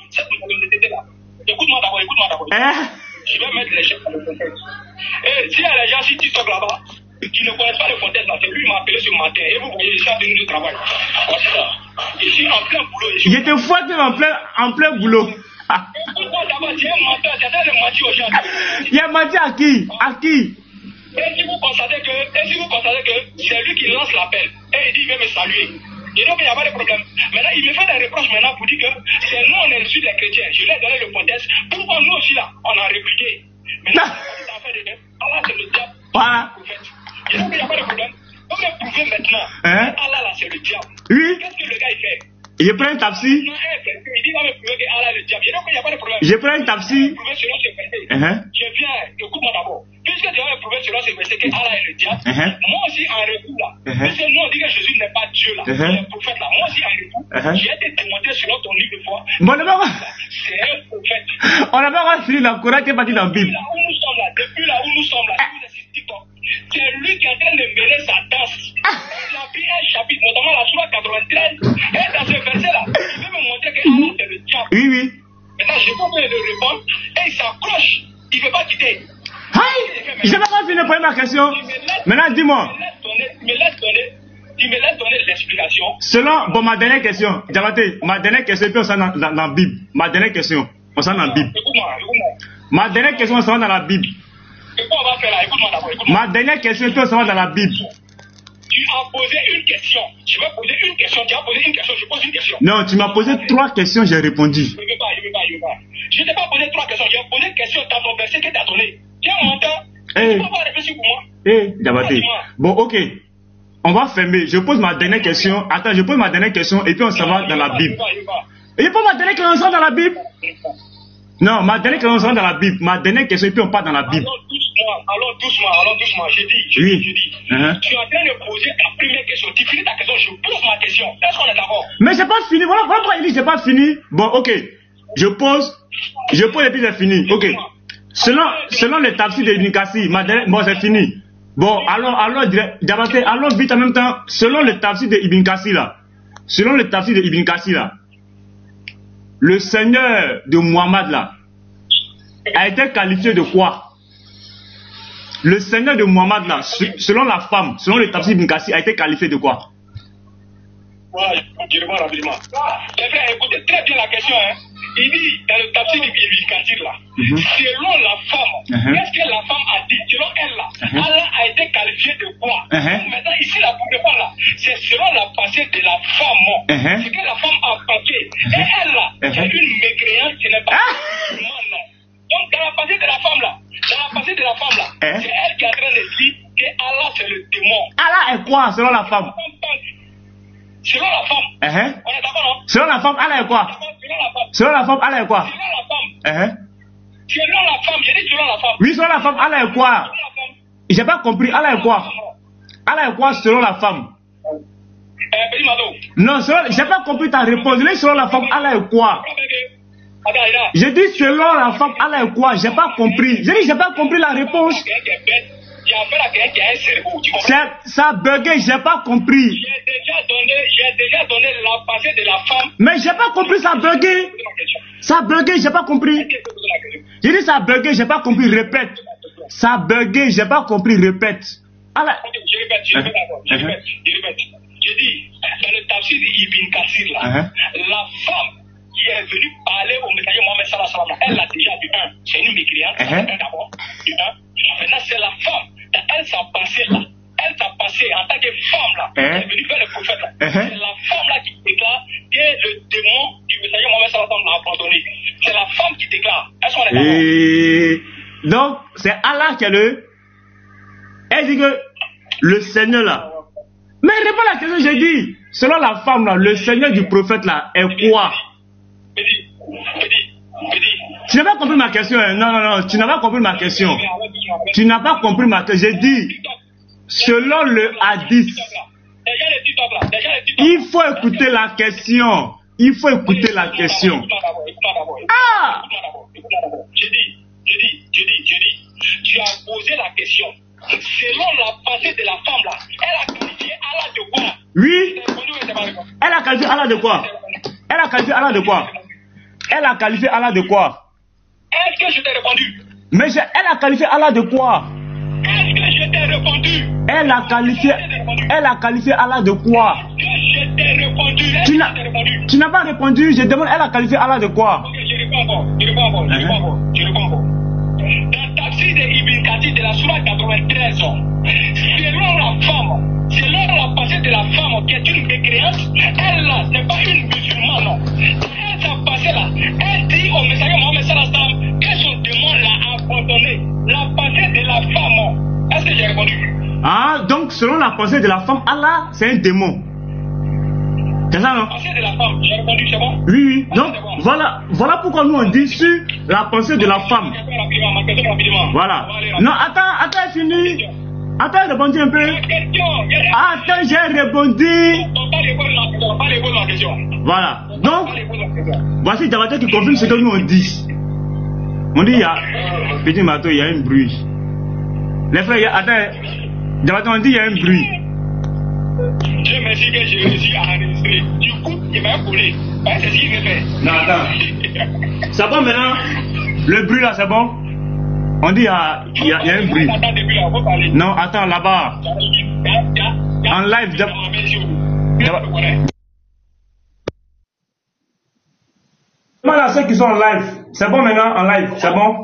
Écoute-moi d'abord. Je vais mettre les chefs dans le contexte. Et s'il y a les gens sur TikTok là-bas qui ne connaissent pas le contexte là, c'est lui qui m'a appelé ce matin. Et vous voyez, je suis en tenue de travail. Ici, en plein boulot. J'étais fouetté en plein boulot. Écoute-moi d'abord, tu es un menteur. Tu es en train de mentir aux gens. Il a menti à qui? Et si vous constatez que c'est lui qui lance l'appel, et il dit il veut me saluer. Et donc il n'y a pas de problème. Maintenant, il me fait des reproches maintenant pour dire que c'est nous, on est reçus des chrétiens. Je lui ai donné le contexte. Pourquoi nous aussi là, on a répliqué. Maintenant, Allah c'est le diable. Voilà. Et donc il n'y a pas de problème. On va prouver maintenant. Allah là c'est le diable. Oui. Qu'est-ce que le gars il fait? Je prends un taxi. Il dit va me prouver que Allah est le diable. Et donc il n'y a pas de problème. Je prends un taxi. Prouver selon ce verset. Je viens, écoute-moi d'abord. Puisque tu vas me prouver selon ce verset que Allah est le diable, moi aussi en retour là, puisque nous on dit que Jésus n'est pas Dieu là, le prophète là, moi aussi en retour, j'ai été démontré selon ton livre de foi. Bon, c'est un prophète. On n'a pas fini la Coran qui est parti dans la Bible. Depuis là où nous sommes là, c'est lui qui est en train de mener sa danse. Il a pris un chapitre, notamment la Sourate 93, et dans ce verset là, il veut me montrer que Allah c'est le diable. Oui. Maintenant je peux le répondre, et il s'accroche, il ne veut pas quitter. Je n'ai pas fini de poser ma question. Maintenant, dis-moi. Il me laisse donner l'explication. Selon, ma dernière question, Diabaté, ma dernière question, puis on s'en dans la Bible. Ma dernière question, on s'en dans la Bible. Écoute-moi. Ma dernière question, on s'en dans la Bible. Et quoi on va vas faire là, écoute-moi d'abord. Ma dernière question est savoir dans la Bible. Tu as posé une question. Je vais poser une question. Tu as posé une question. Je pose une question. Non, tu m'as posé 3 questions, j'ai répondu. Je ne veux pas. Je ne t'ai pas posé 3 questions. J'ai posé une question dans ton verset que tu as donné. Tu as menteur. Tu ne peux pas réfléchir pour moi. Diabaté. Bon, ok. On va fermer. Je pose ma dernière question. Attends, je pose ma dernière question et puis on s'en va dans la Bible. Et je pose ma dernière question, on s'en va dans la Bible. Non, ma dernière question, on s'en va dans la Bible. Ma dernière question et puis on part dans la Bible. Alors doucement. Je dis. Tu es en train de poser ta première question. Tu finis ta question, je pose ma question. Est-ce qu'on est d'accord? Mais c'est pas fini. Voilà pourquoi il dit c'est pas fini. Bon, ok. Je pose et puis c'est fini. Ok. Selon les tafsirs de Ibn Kassir, bon, c'est fini. Bon, alors, Diabaté, allons vite en même temps. Selon le tafsir de Ibn Kassir là, le Seigneur de Muhammad là, a été qualifié de quoi? Le Seigneur de Muhammad là, selon la femme, selon le tafsir d'Ibn Kassir, a été qualifié de quoi? Voilà, je réponds rapidement. Les frères, écoutez très bien la question. Hein. Il dit dans le tafsir d'Ibn Kassir là, selon la femme, qu'est-ce que la femme a dit? Selon elle là, Allah a été qualifié de quoi? Maintenant, ici, la première là, c'est selon la pensée de la femme. Ce que la femme a pensé. Et elle là, c'est une mécréante, ce n'est pas une non. Donc, dans la pensée de la femme là, c'est elle qui est en train de dire que Allah c'est le démon. Allah est quoi selon la femme? Selon la femme. On est d'accord, non? Selon la femme, Allah est quoi? Selon la femme, Allah est quoi? Selon la femme. Selon la femme, j'ai dit selon la femme. Oui, selon la femme, Allah est quoi? J'ai pas compris, Allah est quoi? Allah est quoi selon la femme? Petit Mado. Non, j'ai pas compris ta réponse. J'ai dit selon la femme, Allah est quoi? J'ai dit selon la femme, Allah est quoi? J'ai pas compris. J'ai dit j'ai pas compris la réponse. Ça bugué, j'ai pas compris. J'ai déjà donné la pensée de la femme. Mais j'ai pas compris, ça bugué. Ça bugué, j'ai pas compris. J'ai dit ça bugué, j'ai pas compris, répète. Ça bugué, j'ai pas compris, répète. Allah. Je répète. J'ai dit, dans le tafsir d'Ibn Kassir là, la femme qui est venue parler au messager Mohamed Sallallahu Alaihi Wasallam, elle a déjà du 1, c'est une mécréante, d'abord, du 1. Maintenant, c'est la femme, elle s'est passée là, en tant que femme là, qui est venue vers le prophète là. C'est la femme là qui déclare que le démon du messager Mohamed Sallallahu Alaihi Wasallam l'a abandonné. C'est la femme qui déclare. Est-ce qu'on est d'accord? Donc, c'est Allah qui est elle dit que le Seigneur là. Mais réponds à la question, j'ai dit, selon la femme là, le Seigneur du prophète là est quoi? Tu n'as pas compris ma question, hein? Non, tu n'as pas compris ma question. Tu n'as pas compris ma question. J'ai dit, selon le hadith, il faut écouter la question. Il faut écouter la question. Ah! J'ai dit, tu as posé la question. Selon la pensée de la femme là, elle a qualifié Allah de quoi? Oui. Elle a qualifié Allah de quoi? Elle a qualifié Allah de quoi? Elle a qualifié Allah de quoi? Est-ce que je t'ai répondu? Mais elle a qualifié Allah de quoi? Est-ce que je t'ai répondu? Elle a qualifié Allah de quoi? Je t'ai répondu. Tu n'as pas répondu. Je demande, elle a qualifié Allah de quoi? Ok, je réponds encore. Dans le tafsir de Ibn Kathir de la Sourate 93, selon la femme, selon la pensée de la femme qui est une mécréante, elle là, n'est pas une musulmane, non. Elle, sa pensée là, elle dit au messager Mohamed Sallallahu Alaihi Wasallam que son démon l'a abandonné. La pensée de la femme, est-ce que j'ai répondu? Ah, donc selon la pensée de la femme, Allah, c'est un démon. C'est ça, non? La pensée de la femme, j'ai répondu, c'est bon? Oui. Donc, voilà pourquoi nous on dit sur la pensée de la femme. Voilà. Non, attends, fini. Attends, répondis un peu. Attends, j'ai répondu. Voilà. Donc, voici Diabaté qui confirme ce que nous on dit. On dit, petit Mato, il y a un bruit. Les frères, attends, Diabaté, on dit, il y a un bruit. Dieu merci que j'ai réussi à enregistrer. Du coup, il va coller. C'est ce qu'il veut faire. Non, attends. C'est bon maintenant? Le bruit là, c'est bon? On dit, il y a un bruit. Non, attends, là-bas. En live. Demande à ceux qui sont en live. C'est bon maintenant, en live. C'est bon?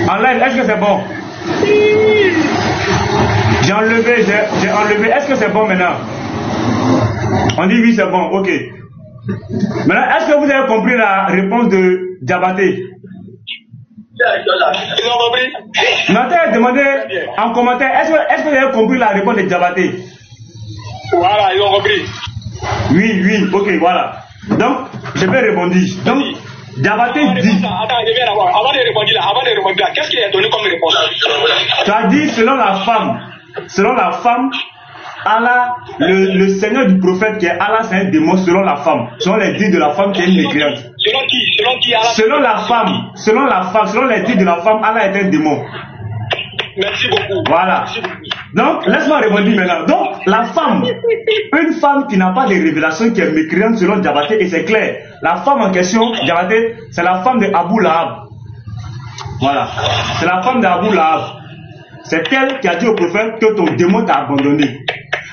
En live, est-ce que c'est bon? J'ai enlevé. Est-ce que c'est bon maintenant? On dit oui, c'est bon, ok. Maintenant, est-ce que vous avez compris la réponse de Diabaté? Ils ont compris? Nathan, demandez en commentaire, est-ce que vous avez compris la réponse de Diabaté? Voilà, ils ont compris. Oui, ok, voilà. Donc, je vais répondre. Donc, Diabaté dit. Attends, je viens d'avoir. Avant de répondre là, qu'est-ce qu'il a donné comme réponse? Tu as dit, selon la femme, Allah, le Seigneur du prophète qui est Allah, c'est un démon selon la femme. Selon les dits de la femme qui est une mécréante. Selon qui Allah? Selon les dits de la femme, Allah est un démon. Merci beaucoup. Voilà. Donc, laisse-moi répondre maintenant. Donc, la femme, une femme qui n'a pas de révélation, qui est mécréante selon Diabaté, et c'est clair. La femme en question, Diabaté, c'est la femme de Abu Lahab. Voilà. C'est la femme d'Abu Lahab. C'est elle qui a dit au prophète que ton démon t'a abandonné.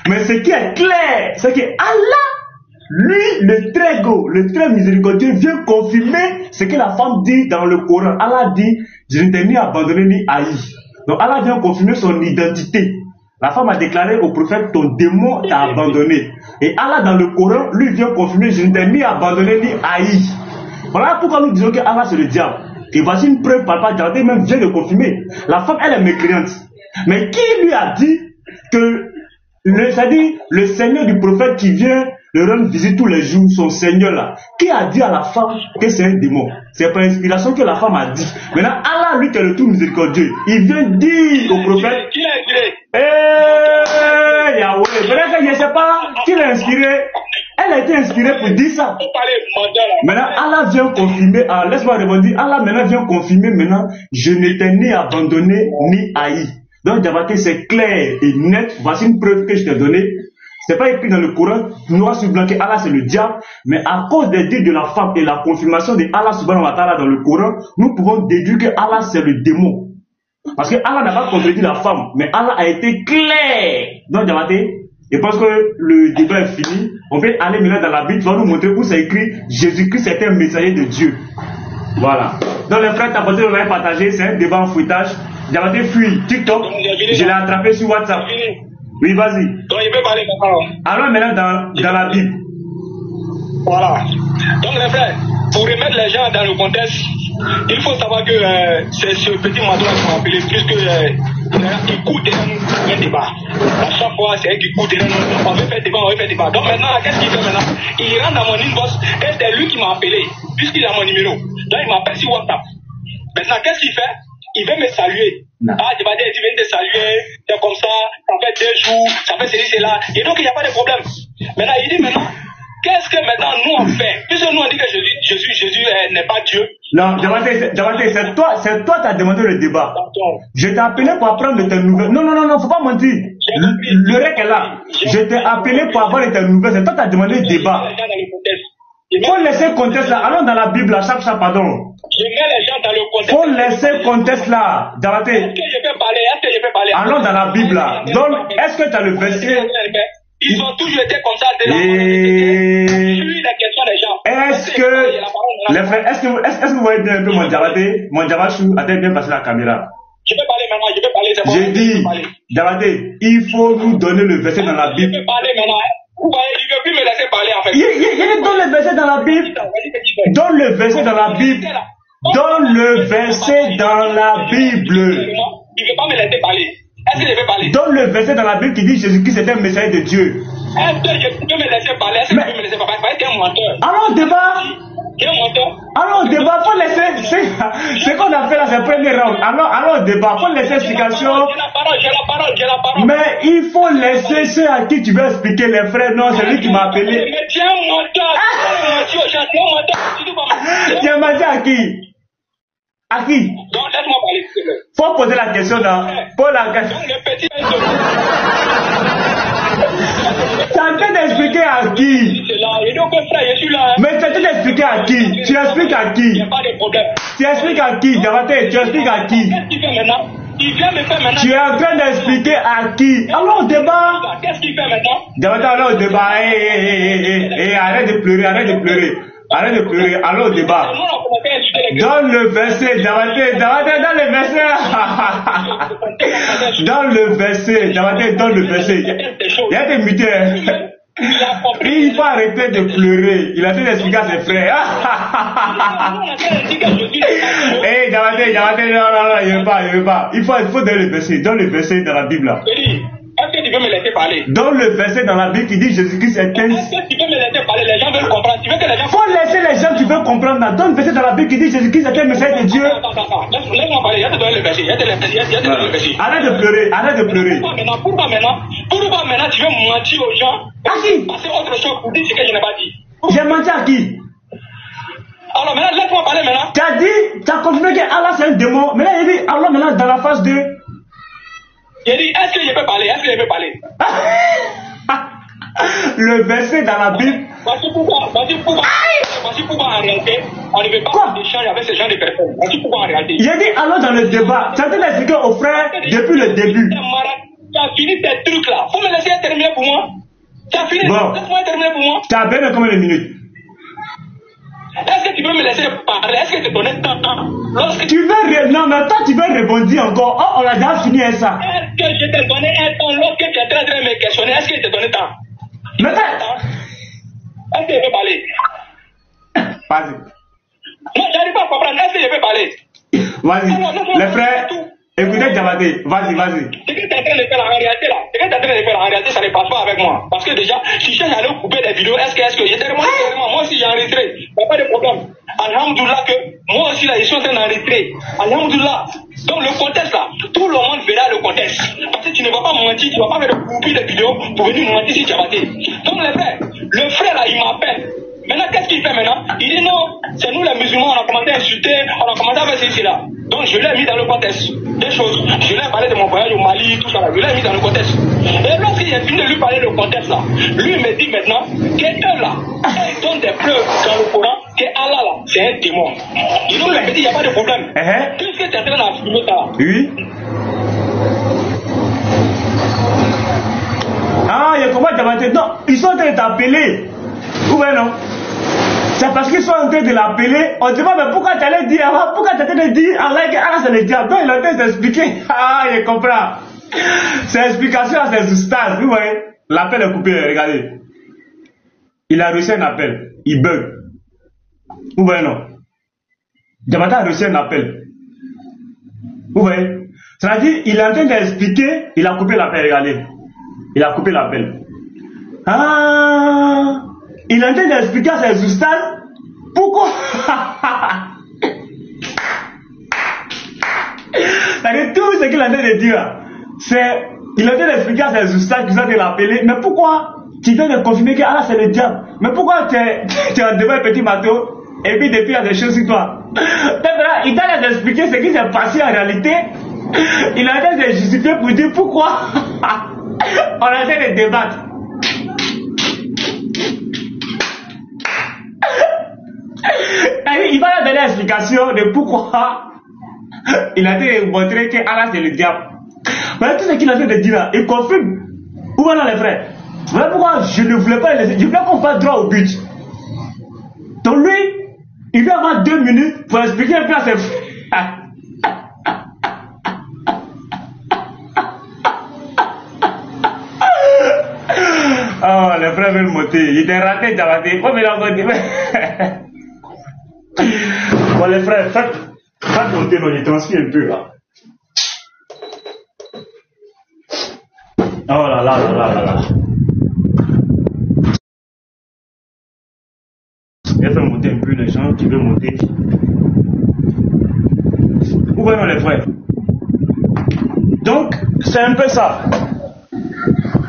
Mais ce qui est clair, c'est que Allah, lui, le très beau, le très miséricordieux, vient confirmer ce que la femme dit dans le Coran. Allah dit, je ne t'ai ni abandonné ni haï. Donc Allah vient confirmer son identité. La femme a déclaré au prophète, ton démon t'a abandonné. Et Allah dans le Coran, lui vient confirmer, je ne t'ai ni abandonné ni haï. Voilà pourquoi nous disons que Allah c'est le diable. Et voici une preuve par rapport à Dieu, même vient de confirmer. La femme, elle est mécréante. Mais qui lui a dit que, c'est-à-dire le Seigneur du prophète qui vient le rendre visite tous les jours, son Seigneur là, qui a dit à la femme que c'est un démon? C'est par inspiration que la femme a dit. Maintenant, Allah, lui qui est le tout miséricordieux, il vient dire au prophète. Qui l'a inspiré? Yahweh, peut-être que je ne sais pas qui l'a inspiré. Elle a été inspirée pour dire ça. Maintenant, Allah vient confirmer, laisse-moi répondre, Allah maintenant vient confirmer maintenant, je ne t'ai ni abandonné ni haï. Donc, Diabaté, c'est clair et net. Voici une preuve que je t'ai donnée. Ce n'est pas écrit dans le Coran, noir sur blanc, que Allah c'est le diable, mais à cause des dits de la femme et la confirmation de Allah subhanahu wa ta'ala dans le Coran, nous pouvons déduire que Allah c'est le démon. Parce que Allah n'a pas contredit la femme, mais Allah a été clair. Donc, Diabaté, je pense que le débat est fini. On peut aller maintenant dans la Bible, tu vas nous montrer où c'est écrit Jésus-Christ est un messager de Dieu. Voilà. Donc les frères Tapoté, on l'avait partagé, c'est un débat en fouettage. Diabaté fuit TikTok, je l'ai attrapé sur WhatsApp. Oui, vas-y. Donc il peut parler maintenant. Alors maintenant dans la Bible. Voilà. Donc les frères, pour remettre les gens dans le contexte, il faut savoir que c'est ce petit moiseau qui m'a appelé, puisque il court derrière nous un débat. À chaque fois, c'est elle qui court derrière nous. On veut faire débat. Donc maintenant, qu'est-ce qu'il fait maintenant? Il rentre dans mon inbox et c'est lui qui m'a appelé, puisqu'il a mon numéro. Donc il m'appelle sur WhatsApp. Maintenant, qu'est-ce qu'il fait? Il veut me saluer. Tu vas dire, tu viens de saluer, c'est comme ça fait 2 jours, ça fait ceci, cela. Et donc il n'y a pas de problème. Maintenant, il dit maintenant, qu'est-ce que maintenant nous on fait? Puisque nous on dit que Jésus n'est pas Dieu. Non, Diabaté, c'est toi qui as demandé le débat. Je t'ai appelé pour apprendre de tes nouvelles. Non, faut pas mentir. Le rec est là. Je t'ai appelé pour avoir de tes nouvelles. C'est toi qui as demandé le débat. Il faut laisser le contexte là. Allons dans la Bible à chaque pardon. Je mets les gens dans le contexte. Faut laisser le contexte là. Diabaté. Est-ce que je peux parler? Allons dans la Bible là. Donc, est-ce que tu as le verset? Ils ont toujours été comme ça de la la question des gens. Est-ce que les frères, est-ce que vous voyez bien un peu mon Diabaté? Mon Diabachou a bien passé la caméra. Je peux parler maintenant, je peux parler. J'ai dit, Diabaté, il faut nous donner le verset dans la Bible. Je peux parler maintenant. Il ne veut plus me laisser parler en fait. Il donne le verset dans la Bible. Donne le verset dans la Bible. Donne le verset dans la Bible. Il ne veut pas me laisser parler. Est-ce que je vais parler? Donne le verset dans la Bible qui dit Jésus-Christ est un messager de Dieu. Est-ce que je peux me laisser parler? Est-ce que je peux me laisser parler? Parce que c'est un menteur. Alors, débat. Alors, débat, faut laisser. Ce qu'on a fait là, c'est le premier round. Alors, débat, faut laisser explication. J'ai la parole. Mais il faut laisser ceux à qui tu veux expliquer, les frères. Non, c'est lui qui m'a appelé. Mais tu es un menteur. Tu as menti à qui? À qui? Donc, laisse-moi parler. Faut poser la question dans. Pose la question. Donc, le petit. Tu as en train d'expliquer à qui? Mais tu as en train d'expliquer à qui? Tu expliques à qui? Il n'y a pas de problème. Tu expliques à qui? Diabaté, tu expliques à qui? Qu'est-ce qu'il fait maintenant? Il vient me faire maintenant. Tu es en train d'expliquer à qui? Alors, au débat. Qu'est-ce qu'il fait maintenant? Diabaté, alors, au débat. Arrête de pleurer. Arrête de pleurer, allons au débat. Dans le verset, dans le verset. Dans le verset, dans le verset. Il y a des muteurs. Il faut arrêter de pleurer. Il a fait expliquer à ses frères. Hé, non, il veut pas. Il faut donner le verset. Dans le verset dans la Bible là. Est-ce que tu veux me laisser parler? Dans le verset dans la Bible qui dit Jésus-Christ est un. Est-ce que tu veux me laisser parler? Les gens veulent comprendre. Tu veux que les gens. Faut laisser les gens qui veulent comprendre. Dans le verset dans la Bible qui dit Jésus-Christ est un messager de Dieu. Attends. Laisse-moi parler. Il y a te donner le verset. Arrête de pleurer. Pourquoi maintenant tu veux mentir aux gens? À qui? Passer autre chose pour dire ce que je n'ai pas dit. J'ai menti à qui? Alors maintenant, laisse-moi parler maintenant. Tu as dit, tu as confirmé que Allah c'est un démon. Maintenant, il dit Allah maintenant dans la phase 2. J'ai dit, est-ce que je peux parler? Le verset dans la Bible. Voici pourquoi en réalité, on ne veut pas échanger avec ce genre de personnes. Voici pourquoi en réalité. J'ai dit allons dans le débat. Tu as dit d'expliquer aux frères depuis le début. Tu as fini tes trucs là. Faut me laisser terminer pour moi. Tu as fini. Bon. Laisse-moi terminer pour moi. Tu as bien combien de minutes? Est-ce que tu veux me laisser parler? Est-ce que tu donnes temps? Non, mais toi tu veux rebondir encore. Oh, on a déjà fini avec ça. Est-ce que je t'ai donné un temps lorsque tu es en train de me questionner? Est-ce que je t'ai donné temps? Mais est-ce que je peux parler? Vas-y. Non, j'arrive pas à comprendre. Est-ce que je peux parler? Vas-y. Les frères, écoutez Diabaté. Vas-y. Ce que tu es en train de faire en réalité, ça ne passe pas avec moi. Parce que déjà, si je cherche à aller couper des vidéos, est-ce que j'ai moi aussi j'ai enregistré. Il n'y a pas de problème. Alhamdoulilah que moi aussi là, je suis en train d'enregistrer. Alhamdoulilah. Donc le contexte là, tout le monde verra le contexte. Parce que tu ne vas pas mentir, tu ne vas pas faire de couper des vidéos pour venir mentir si tu as battu. Donc les frères, le frère là, il m'appelle. Maintenant, qu'est-ce qu'il fait maintenant? Il dit non, c'est nous les musulmans, on a commencé à insulter, on a commencé à faire ceci là. Donc je l'ai mis dans le contexte. Des choses. Je l'ai parlé de mon voyage au Mali, tout ça là. Je l'ai mis dans le contexte. Et lorsqu'il a fini de lui parler le contexte là, lui me dit maintenant que là, il donne des preuves dans le Coran que Allah là, c'est un démon. Il nous l'a dit, il n'y a pas de problème. Puisque tu es en train d'affirmer ça. Oui. Ah, il y a comment t'as. Non, ils sont en train de t'appeler. Ou bien non? C'est parce qu'ils sont en train de l'appeler. On dit, mais pourquoi tu allais dire avant? Pourquoi tu allais dire Allah c'est le diable? Donc il est en train d'expliquer. Ah, je comprends. C'est l'explication à ses ustads. Vous voyez? L'appel est coupé, regardez. Il a reçu un appel. Il bug. Vous voyez non? Diamata a reçu un appel. Vous voyez? C'est-à-dire, il est en train d'expliquer. Il a coupé l'appel, regardez. Il a coupé l'appel. Ah! Il est en train d'expliquer à ses ustads pourquoi. C'est-à-dire tout ce qu'il est en train de dire, c'est il est en train d'expliquer à ses ustads qui sont en train de l'appeler, mais pourquoi tu viens de confirmer que Allah c'est le diable? Mais pourquoi tu es en devant un petit bateau et puis depuis il y a des choses sur toi? Il t'a d'expliquer ce qui s'est passé en réalité. Il est en train de justifier pour dire pourquoi on est en train de débattre. Il va donner l'explication de pourquoi il a été montré que Allah c'est le diable. Voilà tout ce qu'il a fait de dire là, il confirme. Où voilà les frères? Voilà pourquoi je ne voulais pas les laisser. Je voulais qu'on fasse droit au but. Donc lui, il veut avoir 2 minutes pour expliquer un peu à ses frères. Oh, les frères veulent monter. Il était raté, Diabaté. Faut me l'envoyer. Bon, les frères, faites monter, je transfère un peu là. Oh là là. Je vais monter un peu les gens qui veulent monter. Où voyons les frères? Donc, c'est un peu ça.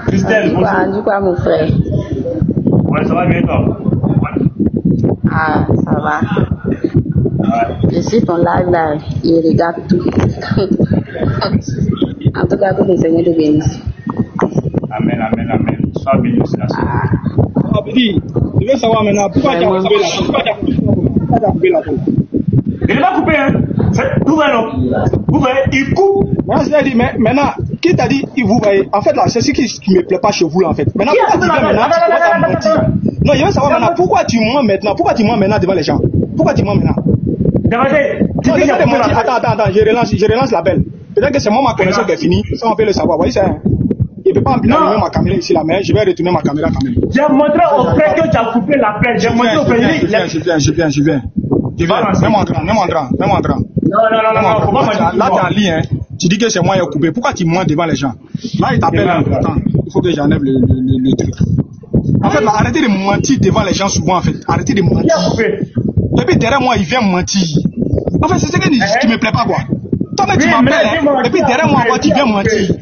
Christelle, bonjour. Du quoi, mon frère? Ouais, ça va bien toi? Ouais. Ah, ça va. Ouais. Je suis ton live là, il regarde tout. En tout cas, que le Seigneur te bénisse. Amen. Sois béni aussi. Abdi, je veux savoir maintenant pourquoi tu as coupé la tête. Il n'est pas coupé, hein? Vous voyez, il coupe. Moi, je l'ai dit, mais maintenant, qui t'a dit, vous voyez, en fait, là, c'est ce qui ne me plaît pas chez vous, là, en fait. Maintenant, pourquoi tu viens maintenant, tu commences à mentir. Non, je veux savoir maintenant, pourquoi tu mens maintenant? Pourquoi tu mens maintenant devant les gens? Pourquoi tu mens maintenant? Attends, je relance l'appel. Peut-être que c'est moi ma connexion qui est finie, ça on peut le savoir. Vous voyez ça? Je ne peux pas allumer ma caméra ici là, mais je vais retourner ma caméra quand même. J'ai montré au frère que tu as coupé l'appel. J'ai montré au frère. Je viens. Mets-moi en grand. Non, faut pas là, tu es en ligne, hein. Tu dis que c'est moi qui ai coupé. Pourquoi tu mens devant les gens? Là, il t'appelle. Attends, il faut que j'enlève le truc. En fait, là, arrêtez de mentir devant les gens souvent, en fait. Arrêtez de mentir. Et puis derrière moi, il vient mentir. En fait, c'est ce qui me plaît pas, quoi. Toi-même, tu m'appelles, et puis derrière moi, tu viens mentir.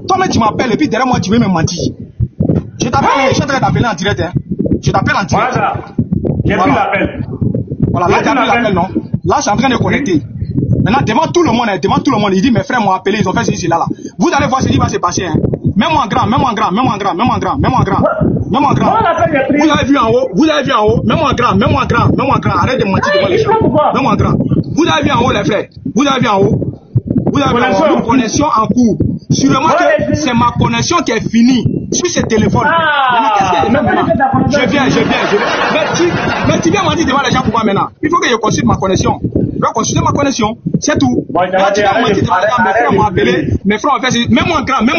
Toi-même, tu m'appelles, et puis derrière moi, tu veux me mentir. Je t'appelle, je suis en train d'appeler en direct, hein. Je t'appelle en direct. Voilà. J'ai pris l'appel. Voilà, là, tu as pris l'appel, non? Là, je suis en train de connecter. Maintenant, devant tout le monde, il dit, mes frères m'ont appelé, ils ont fait ceci, là. Vous allez voir ce qui va se passer, hein. Mets-moi en grand. Vous avez vu en haut, mets-moi en grand. Arrête de mentir devant les gens. Mets-moi en grand. Vous avez vu en haut, les frères. Vous avez vu en haut une connexion en cours. Sûrement que c'est ma connexion qui est finie sur ce téléphone. Je viens. Mais tu viens mentir devant les gens pour moi maintenant. Il faut que je consulte ma connexion. Je dois consulter ma connexion. C'est tout. Quand tu viens mentir devant les gens, mes frères m'ont appelé. Mes frères ont fait ceci. Mets-moi en grand. Je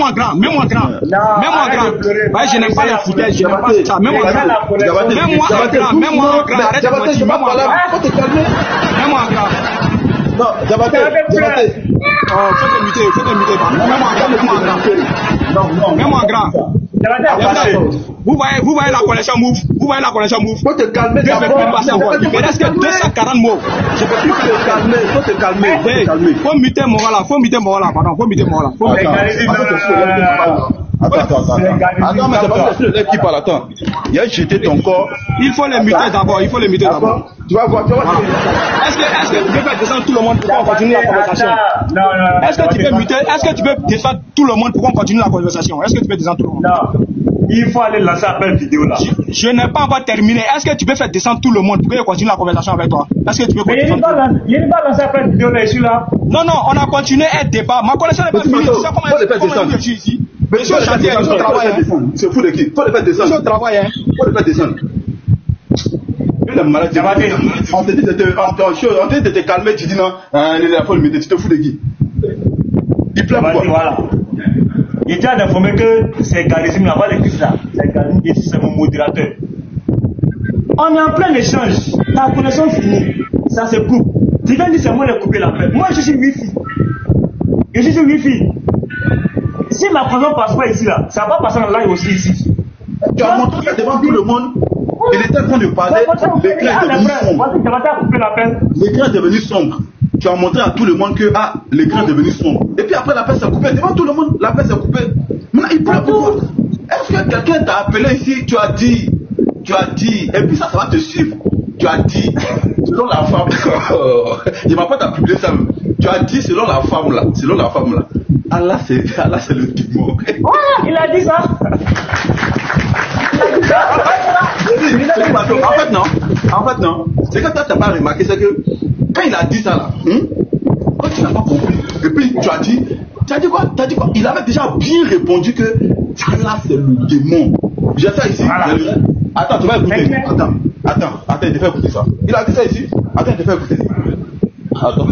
n'aime pas les foutages. Je n'aime pas ça. Mets-moi en grand. Arrête de mentir. Mets-moi en grand. Non, Diabaté. Faut te muter. Mets-moi en grand. Vous voyez la connexion move. Faut te calmer d'abord. Il me reste que 240 mots. Je peux plus te calmer. Faut te calmer. Faut muter mon voilà. Attends, mais c'est pas le lève qui parle. Attends. Il a jeté ton corps. Il faut les muter d'abord. Tu vas voir. Est-ce que tu peux faire descendre tout le monde pour qu'on continue la conversation? Non. Est-ce que tu peux descendre tout le monde pour qu'on continue la conversation? Est-ce que tu peux descendre tout le monde? Non. Il faut aller lancer appel vidéo là. Je n'ai pas encore terminé. Est-ce que tu peux faire descendre tout le monde pour que je continue la conversation avec toi? Est-ce que tu peux continuer? Il n'est pas lancé appel vidéo là, ici là. Non, on a continué un débat. Ma connexion n'est pas finie. Tu sais comment je suis ici? Je suis au chantier, je suis au travail. C'est fou de qui? Faut le faire descendre. Je suis au travail. Faut le faire descendre. On te dit de te calmer, tu dis non, il faut le mettre, tu te fous de qui? Il pleure quoi? Voilà. Il t'a informé que c'est Charisme, là-bas l'écrit ça. C'est Charisme qui c'est mon modérateur. On est en plein échange. La connexion finie. Ça se coupe. Tu viens dire c'est moi qui ai coupé l'appel. Moi je suis Wi-Fi. Si ma connexion passe pas ici là, ça va pas passer en live aussi ici. Tu as montré devant tout le monde. Il était en train de parler. L'écran est devenu sombre. Tu as montré à tout le monde que l'écran est devenu sombre. Et puis après l'appel s'est coupé. Devant tout le monde, l'appel s'est coupé. Maintenant il pleure pourquoi? Est-ce que quelqu'un t'a appelé ici? Tu as dit. Et puis ça va te suivre. Tu as dit, selon la femme. Je ne vais pas t'appeler ça. Tu as dit selon la femme là. Allah c'est le démon. Il a dit ça. En fait non. C'est que toi t'as pas remarqué, c'est que quand il a dit ça là, quand tu n'as pas compris, et puis tu as dit quoi? Il avait déjà bien répondu que Allah c'est le démon. J'ai ça ici. Voilà. Attends, tu vas écouter. Attends, il te fait écouter ça. Il a dit ça ici. Attends, il te fait écouter. Attends,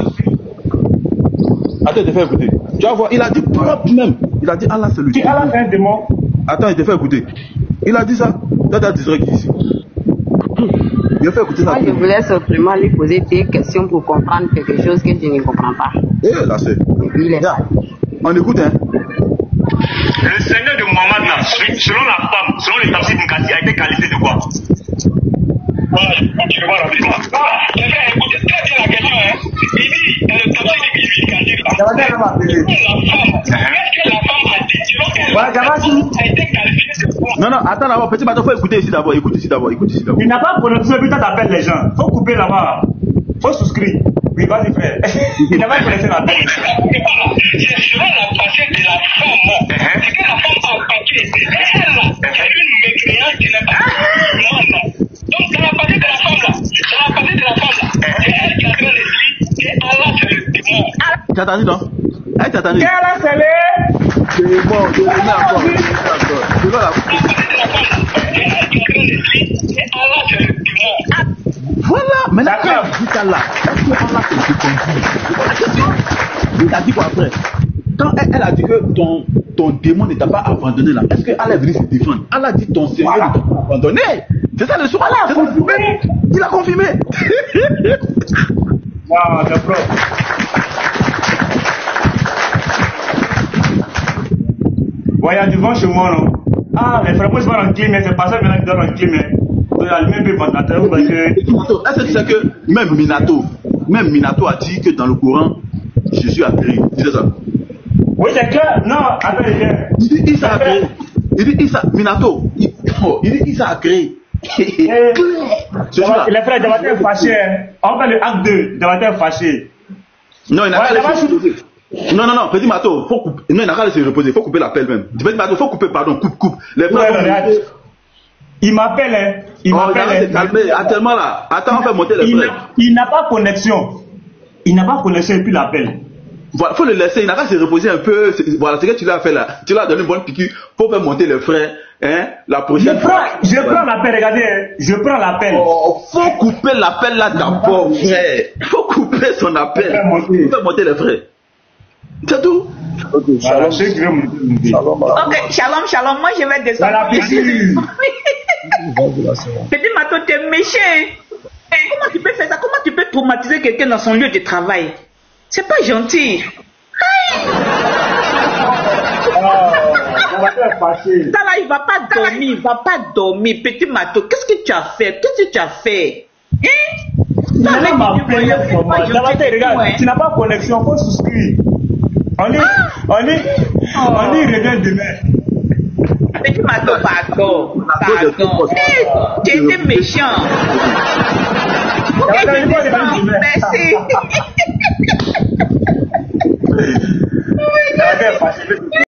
il te fait écouter. Tu vas voir, il a dit propre même. Il a dit Allah c'est le démon. Allah c'est un démon. Attends, il te fait écouter. Il a dit ça. Tu as dit direct ici. Il a fait écouter ça. Moi, je voulais simplement lui poser des questions pour comprendre quelque chose que je ne comprends pas. Eh, là c'est. On écoute, hein. Le Seigneur de Mohamed, là, selon la femme, selon les tafsirs Mkati, a été qualifié de quoi? Je vais voir rapidement. Écoutez très bien la question, hein. Il dit, dans le tafsir de Mkati, est-ce que la femme a dit, selon elle, a été qualifiée de quoi? Non, attends d'abord, petit bateau, faut écouter ici d'abord. Écoute ici d'abord. Il n'a pas prononcé, puis t'appelles les gens. Faut couper là-bas. Faut souscrire. Oui, vas-y, frère. Il n'a pas prononcé la tête. C'est selon la pensée de la femme. C'est que la femme a papier. Elle, c'est une mécréante qui n'est pas. Non. Donc, dans la pensée de la femme, c'est elle qui a donné le lit que Allah c'est le démon. Tu as entendu, non? Tu as entendu? Allah c'est le démon. C'est elle qui a donné le lit que Allah, c'est le démon. Voilà, maintenant, quand il dit Allah, est-ce que Allah te déconfie? C'est quoi la question? Il a dit quoi après? Quand elle a dit que ton démon ne t'a pas abandonné là, est-ce que Allah est venu se défendre? Allah dit ton Seigneur ne t'a pas abandonné. C'est ça le soir. Allah a confirmé. Il a confirmé. Waouh, c'est propre. Ouais, il y a du vent chez moi, non? Ah, les frères, moi je vais en clim, c'est pas ça maintenant que je dois en clim. Je vais allumer le ventilateur parce que. Est-ce que tu sais que même Minato a dit que dans le Coran, Jésus a créé. Tu sais ça? Oui, c'est clair. Non, attends, il dit Issa a créé. Il dit Issa, Minato. Il dit Issa a créé. Les frères, Diabaté est fâché. On fait le acte 2. Diabaté est fâché. Non, il n'a qu'à se reposer. Non, petit Mato, faut couper. Non, il n'a qu'à se reposer. Il faut couper l'appel même. Petit Mato, faut couper, pardon, coupe. Les frères. Il m'appelle, hein. Il m'appelle. Actuellement là. Attends, on fait monter les frères. Il n'a pas connexion. Il n'a pas connexion et puis l'appel. Voilà, faut le laisser, il n'a qu'à se reposer un peu. Voilà, c'est ce que tu l'as fait là. Tu l'as donné une bonne piqûre pour faire monter les frères. Hein, la prochaine fois. Je prends l'appel, regardez, hein. Je prends l'appel. Oh, faut couper l'appel là d'abord, frère. Faut couper son appel. Faut faire monter les frères. C'est tout. Ok, shalom. Ok, shalom. Moi, je vais descendre. Petit Mato, t'es méchant. Comment tu peux faire ça? Comment tu peux traumatiser quelqu'un dans son lieu de travail? C'est pas gentil. Ça là, il va pas dormir. Petit Mato, qu'est-ce que tu as fait? Regarde, tu n'as pas connexion, faut souscrire. On dit revient demain. Petit Mato, pardon. Tu étais méchant. Merci.